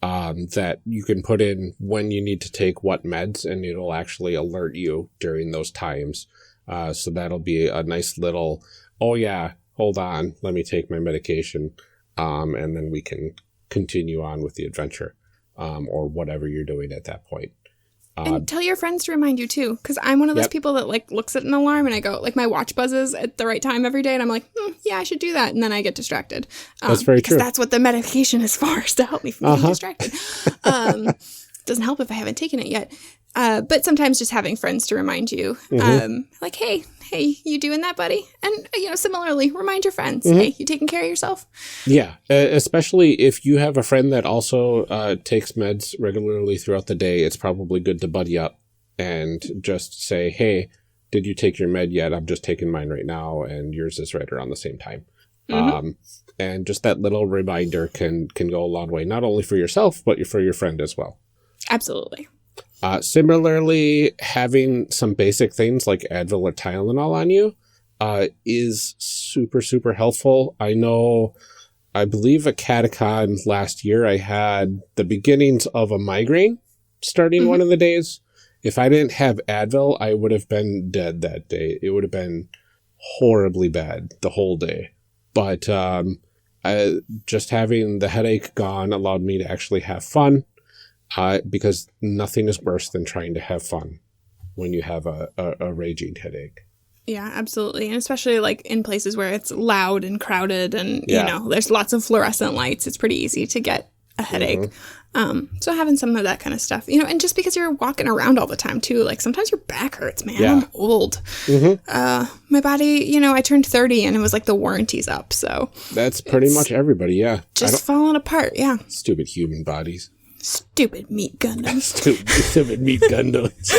Speaker 2: That you can put in when you need to take what meds, and it'll actually alert you during those times. So that'll be a nice little, hold on, let me take my medication. And then we can continue on with the adventure, or whatever you're doing at that point.
Speaker 1: And tell your friends to remind you too, because I'm one of those people that looks at an alarm and I go, my watch buzzes at the right time every day, and I'm like, I should do that, and then I get distracted.
Speaker 2: That's very true.
Speaker 1: That's what the medication is for, is to help me from getting distracted. Doesn't help if I haven't taken it yet. But sometimes just having friends to remind you, hey, you doing that, buddy? And, similarly, remind your friends, hey, you taking care of yourself?
Speaker 2: Yeah, especially if you have a friend that also takes meds regularly throughout the day, it's probably good to buddy up and just say, hey, did you take your med yet? I'm just taking mine right now, and yours is right around the same time. And just that little reminder can go a long way, not only for yourself, but for your friend as well.
Speaker 1: Absolutely.
Speaker 2: Similarly, having some basic things like Advil or Tylenol on you is super, super helpful. I believe at Catacon last year, I had the beginnings of a migraine starting one of the days. If I didn't have Advil, I would have been dead that day. It would have been horribly bad the whole day. But just having the headache gone allowed me to actually have fun. Because nothing is worse than trying to have fun when you have a raging headache.
Speaker 1: Yeah, absolutely. And especially in places where it's loud and crowded and, there's lots of fluorescent lights, it's pretty easy to get a headache. So having some of that kind of stuff, and just because you're walking around all the time too, sometimes your back hurts, man. Yeah. I'm old. My body, I turned 30 and it was the warranty's up. So
Speaker 2: that's pretty much everybody. Yeah.
Speaker 1: Just falling apart. Yeah.
Speaker 2: Stupid human bodies.
Speaker 1: Stupid meat Gundams.
Speaker 2: Stupid meat Gundams.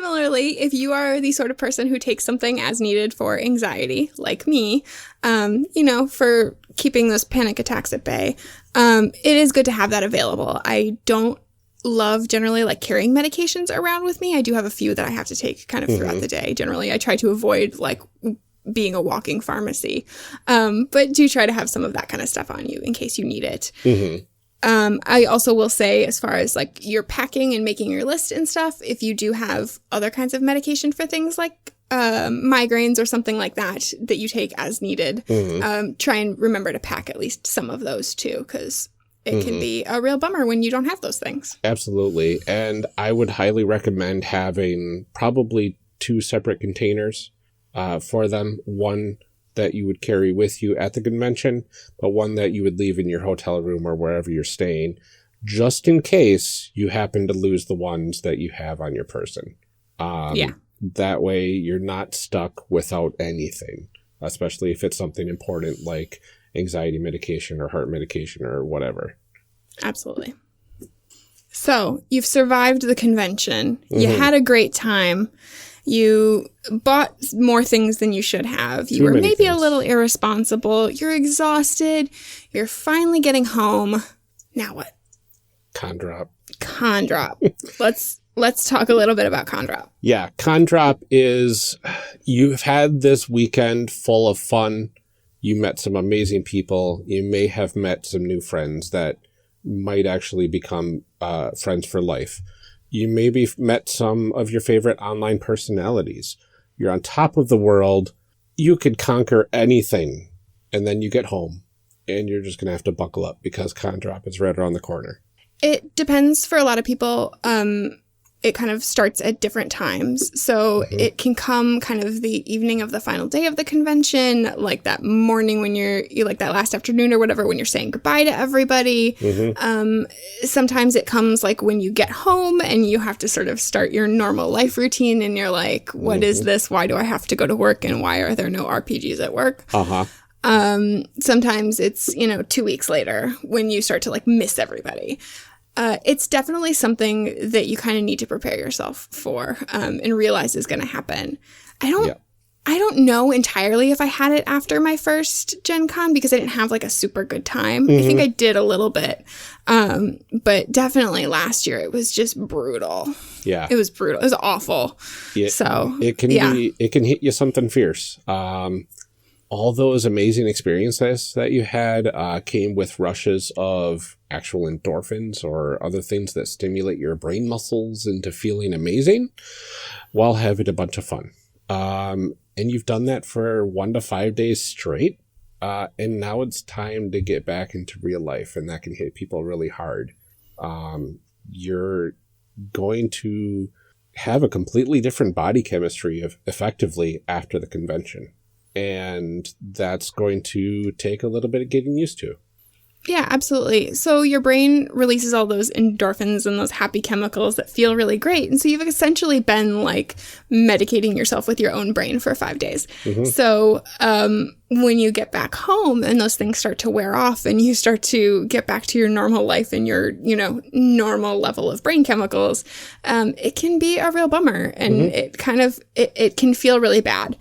Speaker 1: similarly, if you are the sort of person who takes something as needed for anxiety, like me, for keeping those panic attacks at bay, it is good to have that available. I don't love generally like carrying medications around with me. I do have a few that I have to take kind of throughout the day. Generally, I try to avoid like being a walking pharmacy, but do try to have some of that kind of stuff on you in case you need it. I also will say, as far as like your packing and making your list and stuff, if you do have other kinds of medication for things like migraines or something like that you take as needed, try and remember to pack at least some of those too, because it can be a real bummer when you don't have those things.
Speaker 2: Absolutely. And I would highly recommend having probably 2 separate containers for them. One that you would carry with you at the convention, but one that you would leave in your hotel room or wherever you're staying, just in case you happen to lose the ones that you have on your person. That way you're not stuck without anything, especially if it's something important like anxiety medication or heart medication or whatever.
Speaker 1: Absolutely. So you've survived the convention. You had a great time. You bought more things than you should have. You were maybe a little irresponsible. You're exhausted. You're finally getting home. Now what?
Speaker 2: Con drop.
Speaker 1: Let's talk a little bit about con drop.
Speaker 2: Yeah, con drop is, you've had this weekend full of fun. You met some amazing people. You may have met some new friends that might actually become friends for life. You maybe met some of your favorite online personalities. You're on top of the world. You could conquer anything. And then you get home and you're just going to have to buckle up because con drop is right around the corner.
Speaker 1: It depends for a lot of people. It kind of starts at different times. So it can come kind of the evening of the final day of the convention, like that morning when you like that last afternoon or whatever, when you're saying goodbye to everybody. Sometimes it comes like when you get home and you have to sort of start your normal life routine and you're like, what is this? Why do I have to go to work? And why are there no RPGs at work? Sometimes it's, 2 weeks later when you start to like miss everybody. It's definitely something that you kind of need to prepare yourself for and realize is going to happen. I don't know entirely if I had it after my first Gen Con because I didn't have like a super good time. I think I did a little bit. But definitely last year it was just brutal. Yeah. It was brutal. It was awful.
Speaker 2: It can hit you something fierce. All those amazing experiences that you had came with rushes of actual endorphins or other things that stimulate your brain muscles into feeling amazing while having a bunch of fun. And you've done that for 1 to 5 days straight. And now it's time to get back into real life, and that can hit people really hard. You're going to have a completely different body chemistry effectively after the convention. And that's going to take a little bit of getting used to.
Speaker 1: Yeah, absolutely. So your brain releases all those endorphins and those happy chemicals that feel really great. And so you've essentially been like medicating yourself with your own brain for 5 days. So when you get back home and those things start to wear off and you start to get back to your normal life and your, normal level of brain chemicals, it can be a real bummer. And it kind of, it can feel really bad.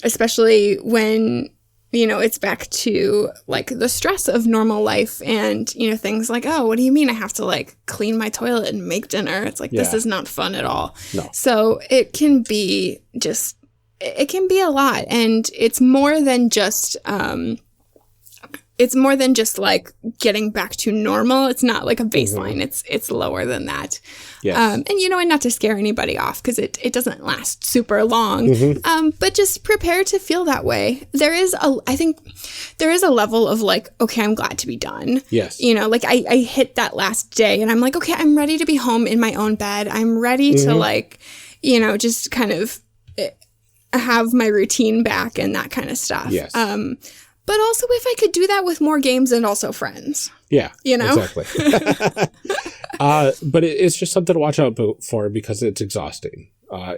Speaker 1: Especially when, it's back to like the stress of normal life and, things like, oh, what do you mean I have to like clean my toilet and make dinner? It's like, this is not fun at all. No. So it can be a lot. And it's more than just, like getting back to normal. It's not like a baseline. It's lower than that. Yes. And not to scare anybody off because it doesn't last super long. But just prepare to feel that way. I think there is a level of like, okay, I'm glad to be done. Yes. Like I hit that last day and I'm like, okay, I'm ready to be home in my own bed. I'm ready to like, just kind of have my routine back and that kind of stuff. Yes. But also if I could do that with more games and also friends. Yeah, exactly.
Speaker 2: But it's just something to watch out for because it's exhausting.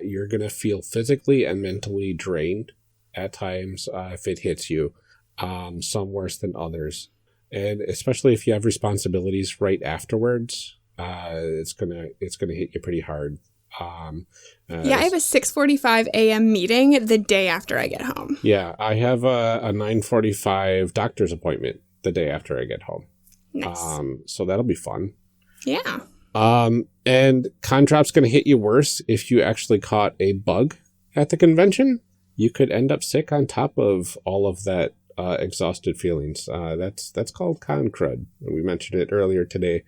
Speaker 2: You're going to feel physically and mentally drained at times if it hits you, some worse than others. And especially if you have responsibilities right afterwards, it's gonna hit you pretty hard.
Speaker 1: Yeah, I have a 6:45 a.m. meeting the day after I get home.
Speaker 2: Yeah, I have a 9:45 doctor's appointment the day after I get home.
Speaker 1: Nice.
Speaker 2: So that'll be fun.
Speaker 1: Yeah.
Speaker 2: And con drop's going to hit you worse if you actually caught a bug at the convention. You could end up sick on top of all of that exhausted feelings. That's called con crud. We mentioned it earlier today.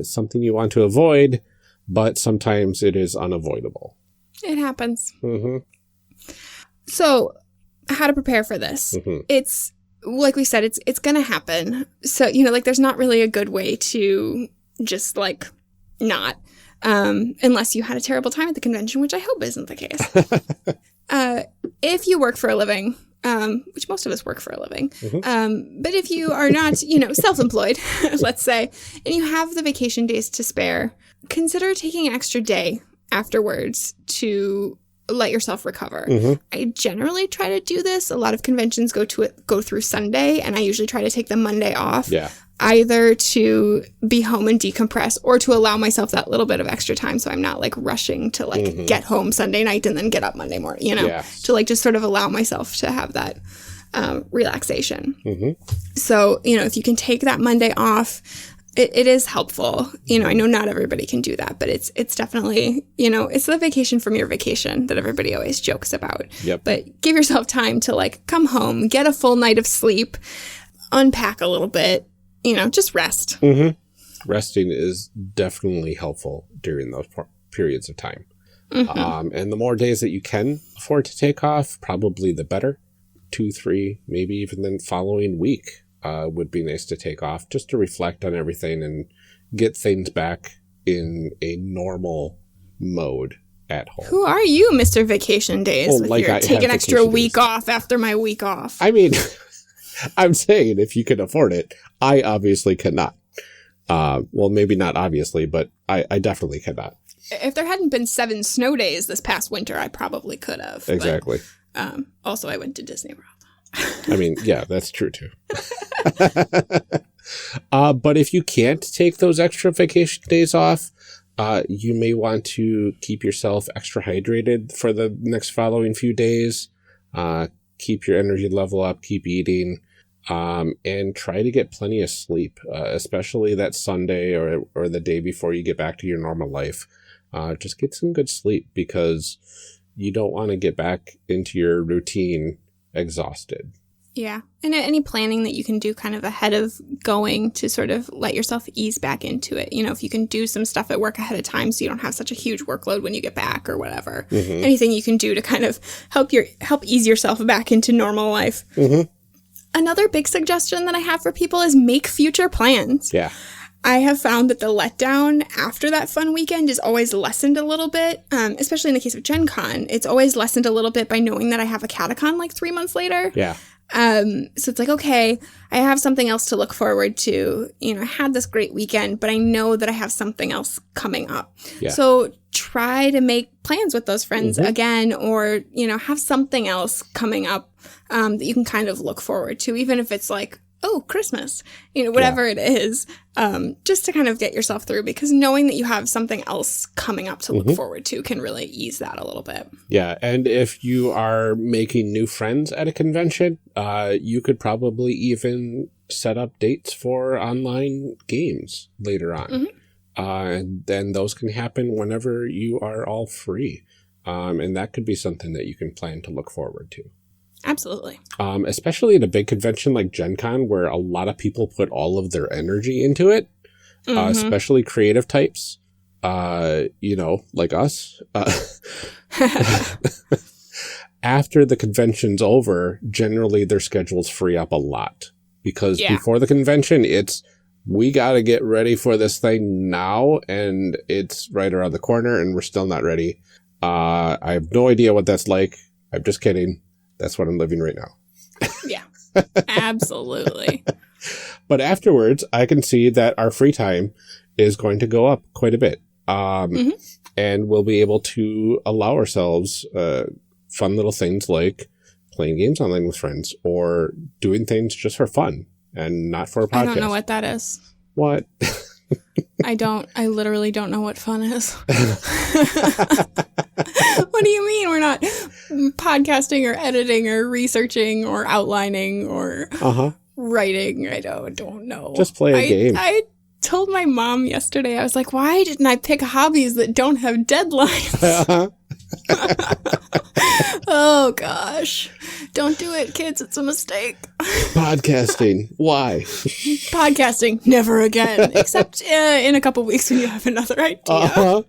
Speaker 2: Something you want to avoid, but sometimes it is unavoidable.
Speaker 1: It happens.
Speaker 2: Mm-hmm.
Speaker 1: So, how to prepare for this?
Speaker 2: Mm-hmm.
Speaker 1: It's, like we said, it's going to happen. So, like, there's not really a good way to just, like, not, unless you had a terrible time at the convention, which I hope isn't the case. If you work for a living, which most of us work for a living, but if you are not, self-employed, let's say, and you have the vacation days to spare, consider taking an extra day afterwards to let yourself recover. I generally try to do this. A lot of conventions go through Sunday, and I usually try to take the Monday off. Yeah. Either to be home and decompress or to allow myself that little bit of extra time so I'm not like rushing to like get home Sunday night and then get up Monday morning, to like just sort of allow myself to have that relaxation. So, if you can take that Monday off, it is helpful. I know not everybody can do that, but it's definitely, it's the vacation from your vacation that everybody always jokes about. Yep. But give yourself time to like come home, get a full night of sleep, unpack a little bit. Just rest.
Speaker 2: Resting is definitely helpful during those periods of time. And the more days that you can afford to take off, probably the better. 2, 3, maybe even the following week would be nice to take off just to reflect on everything and get things back in a normal mode at home.
Speaker 1: Who are you, Mr. Vacation Days?
Speaker 2: Well, like
Speaker 1: take an extra week off after my week off.
Speaker 2: I mean... I'm saying if you can afford it, I obviously cannot. Well, maybe not obviously, but I definitely cannot.
Speaker 1: If there hadn't been 7 snow days this past winter, I probably could have.
Speaker 2: Exactly.
Speaker 1: But, also, I went to Disney World.
Speaker 2: I mean, yeah, that's true too. But if you can't take those extra vacation days off, you may want to keep yourself extra hydrated for the next following few days. Keep your energy level up, keep eating, and try to get plenty of sleep, especially that Sunday or the day before you get back to your normal life. Just get some good sleep because you don't want to get back into your routine exhausted.
Speaker 1: Yeah. And any planning that you can do kind of ahead of going to sort of let yourself ease back into it. If you can do some stuff at work ahead of time so you don't have such a huge workload when you get back or whatever. Anything you can do to kind of help ease yourself back into normal life. Another big suggestion that I have for people is make future plans.
Speaker 2: Yeah.
Speaker 1: I have found that the letdown after that fun weekend is always lessened a little bit, especially in the case of Gen Con. It's always lessened a little bit by knowing that I have a catacon like 3 months later.
Speaker 2: Yeah.
Speaker 1: So it's like, okay, I have something else to look forward to. I had this great weekend, but I know that I have something else coming up. Yeah. So try to make plans with those friends again, or, have something else coming up that you can kind of look forward to, even if it's like, oh, Christmas, whatever it is, just to kind of get yourself through, because knowing that you have something else coming up to look forward to can really ease that a little bit.
Speaker 2: Yeah. And if you are making new friends at a convention, you could probably even set up dates for online games later on. And then those can happen whenever you are all free. And that could be something that you can plan to look forward to.
Speaker 1: Absolutely.
Speaker 2: Especially at a big convention like Gen Con, where a lot of people put all of their energy into it, especially creative types, like us. After the convention's over, generally their schedules free up a lot. Because before the convention, we got to get ready for this thing now, and it's right around the corner, and we're still not ready. I have no idea what that's like. I'm just kidding. That's what I'm living right now.
Speaker 1: Yeah, absolutely.
Speaker 2: But afterwards, I can see that our free time is going to go up quite a bit. And we'll be able to allow ourselves fun little things like playing games online with friends or doing things just for fun and not for a podcast.
Speaker 1: I don't know what that is.
Speaker 2: What?
Speaker 1: I literally don't know what fun is. What do you mean we're not podcasting or editing or researching or outlining or writing? I don't know.
Speaker 2: Just play a game.
Speaker 1: I told my mom yesterday, I was like, why didn't I pick hobbies that don't have deadlines? Oh, gosh. Don't do it, kids. It's a mistake.
Speaker 2: Podcasting. Why?
Speaker 1: Podcasting. Never again. Except in a couple weeks when you have another idea.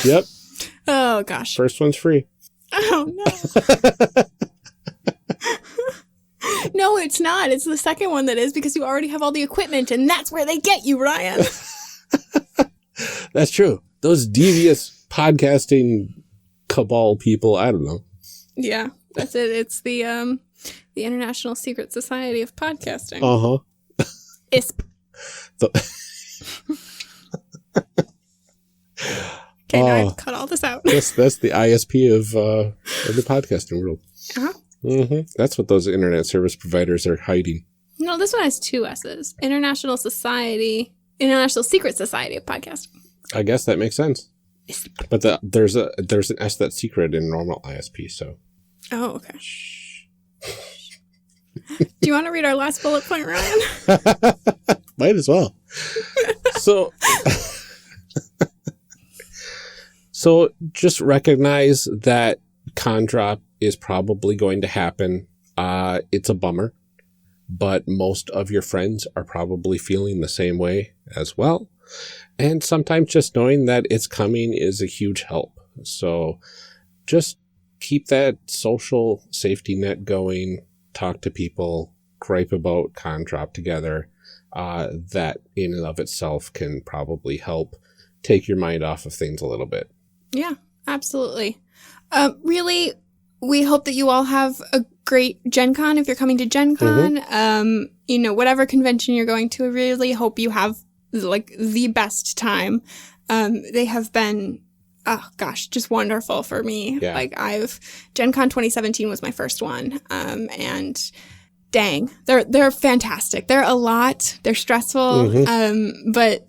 Speaker 2: Yep.
Speaker 1: Oh, gosh.
Speaker 2: First one's free.
Speaker 1: Oh, no. No, it's not. It's the second one that is, because you already have all the equipment, and that's where they get you, Ryan.
Speaker 2: That's true. Those devious podcasting cabal people, I don't know.
Speaker 1: Yeah, that's it. It's the International Secret Society of Podcasting. ISP. Okay, now I have to cut all this out. That's
Speaker 2: the ISP of the podcasting world. That's what those internet service providers are hiding.
Speaker 1: No, this one has 2 S's. International Secret Society of Podcasting.
Speaker 2: I guess that makes sense. But there's an S that's secret in normal ISP, so.
Speaker 1: Oh, okay. Do you want to read our last bullet point, Ryan?
Speaker 2: Might as well. So just recognize that con drop is probably going to happen. It's a bummer, but most of your friends are probably feeling the same way as well. And sometimes just knowing that it's coming is a huge help. So just keep that social safety net going, talk to people, gripe about con drop together. That in and of itself can probably help take your mind off of things a little bit.
Speaker 1: Yeah, absolutely. Really, we hope that you all have a great Gen Con if you're coming to Gen Con. Whatever convention you're going to, I really hope you have the best time. They have been, just wonderful for me.
Speaker 2: Yeah.
Speaker 1: Gen Con 2017 was my first one. And dang, they're fantastic. They're a lot. They're stressful. But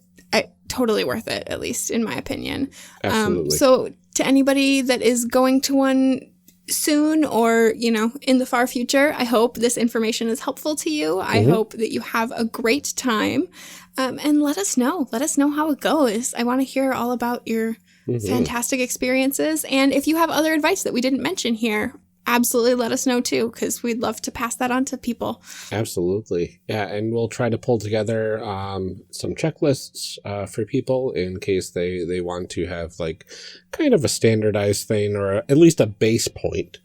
Speaker 1: totally worth it, at least in my opinion.
Speaker 2: Absolutely.
Speaker 1: So to anybody that is going to one soon or, in the far future, I hope this information is helpful to you. I hope that you have a great time. And let us know. Let us know how it goes. I want to hear all about your fantastic experiences. And if you have other advice that we didn't mention here, absolutely let us know too, because we'd love to pass that on to people.
Speaker 2: Absolutely. Yeah, and we'll try to pull together some checklists for people in case they want to have kind of a standardized thing or at least a base point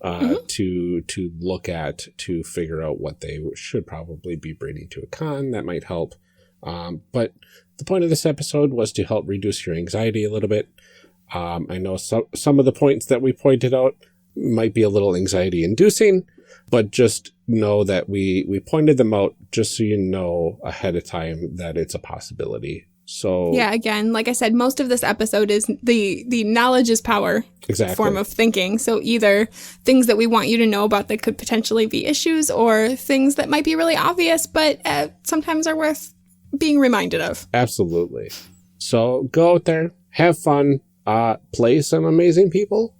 Speaker 2: to look at to figure out what they should probably be bringing to a con. That might help. But the point of this episode was to help reduce your anxiety a little bit. I know some of the points that we pointed out might be a little anxiety inducing, but just know that we pointed them out just so you know ahead of time that it's a possibility. So
Speaker 1: yeah, again, like I said, most of this episode is the knowledge is power form of thinking. So either things that we want you to know about that could potentially be issues, or things that might be really obvious, but sometimes are worth being reminded of.
Speaker 2: Absolutely. So go out there, have fun, play some amazing people.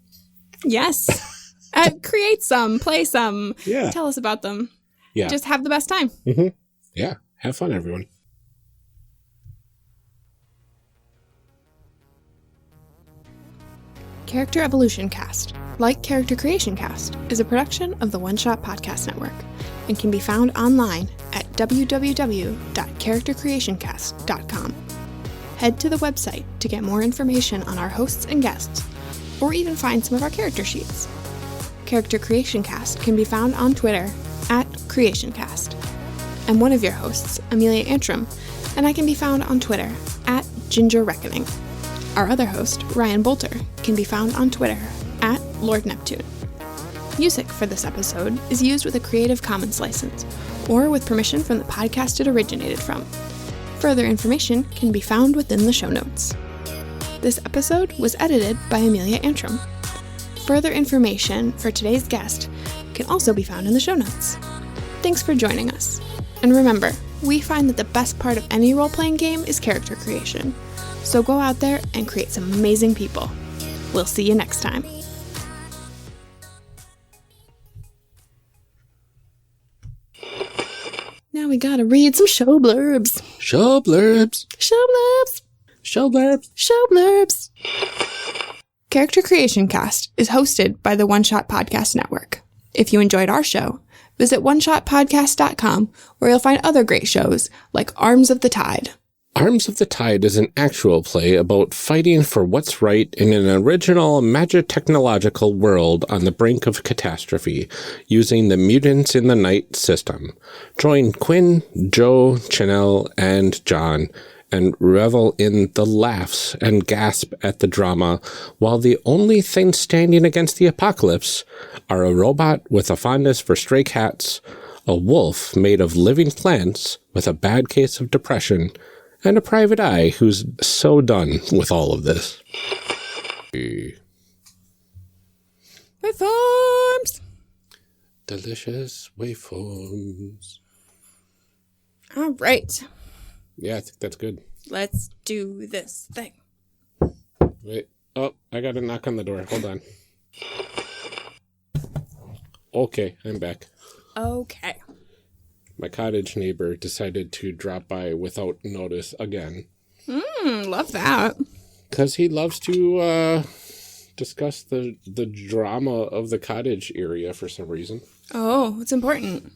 Speaker 1: Yes. Create some, play some.
Speaker 2: Yeah.
Speaker 1: Tell us about them.
Speaker 2: Yeah.
Speaker 1: Just have the best time.
Speaker 2: Yeah. Have fun, everyone.
Speaker 1: Character Evolution Cast, like Character Creation Cast, is a production of the One Shot Podcast Network and can be found online at www.charactercreationcast.com. Head to the website to get more information on our hosts and guests, or even find some of our character sheets. Character Creation Cast can be found on Twitter @CreationCast. I'm one of your hosts, Amelia Antrim, and I can be found on Twitter @GingerReckoning. Our other host, Ryan Bolter, can be found on Twitter @LordNeptune. Music for this episode is used with a Creative Commons license, or with permission from the podcast it originated from. Further information can be found within the show notes. This episode was edited by Amelia Antrim. Further information for today's guest can also be found in the show notes. Thanks for joining us. And remember, we find that the best part of any role-playing game is character creation. So go out there and create some amazing people. We'll see you next time. Now we gotta read some show blurbs.
Speaker 2: Show blurbs.
Speaker 1: Show blurbs.
Speaker 2: Show blurbs.
Speaker 1: Show blurbs. Character Creation Cast is hosted by the One Shot Podcast Network. If you enjoyed our show, visit oneshotpodcast.com, where you'll find other great shows like Arms of the Tide.
Speaker 2: Arms of the Tide is an actual play about fighting for what's right in an original magitechnological world on the brink of catastrophe, using the Mutants in the Night system. Join Quinn, Joe, Chanel, and John, and revel in the laughs and gasp at the drama, while the only thing standing against the apocalypse are a robot with a fondness for stray cats, a wolf made of living plants with a bad case of depression, and a private eye who's so done with all of this.
Speaker 1: Waveforms!
Speaker 2: Delicious waveforms.
Speaker 1: All right.
Speaker 2: Yeah, I think that's good.
Speaker 1: Let's do this thing.
Speaker 2: Wait. Oh, I got a knock on the door. Hold on. Okay, I'm back.
Speaker 1: Okay.
Speaker 2: My cottage neighbor decided to drop by without notice again.
Speaker 1: Love that.
Speaker 2: Because he loves to discuss the drama of the cottage area for some reason.
Speaker 1: Oh, it's important.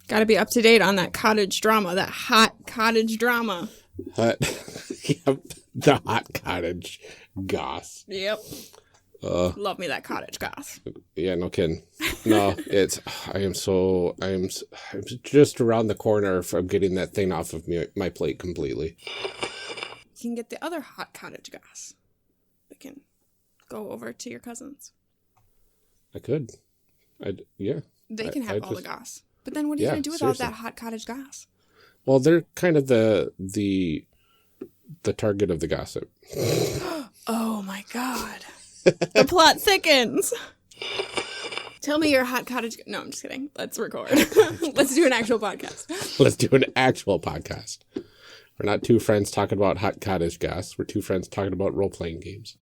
Speaker 1: Got to be up to date on that cottage drama, that hot cottage drama.
Speaker 2: Yep, the hot cottage goss.
Speaker 1: Yep. Love me that cottage goss.
Speaker 2: Yeah, no kidding. No, I'm just around the corner from getting that thing off of my plate completely.
Speaker 1: You can get the other hot cottage goss. We can go over to your cousins.
Speaker 2: I could. Yeah.
Speaker 1: They can have all the goss. But then what are you going to do with all that hot cottage goss?
Speaker 2: Well, they're kind of the target of the gossip.
Speaker 1: Oh my God. The plot thickens. Tell me your hot cottage... No, I'm just kidding. Let's record. Let's do an actual podcast.
Speaker 2: Let's do an actual podcast. We're not two friends talking about hot cottage goss. We're two friends talking about role-playing games.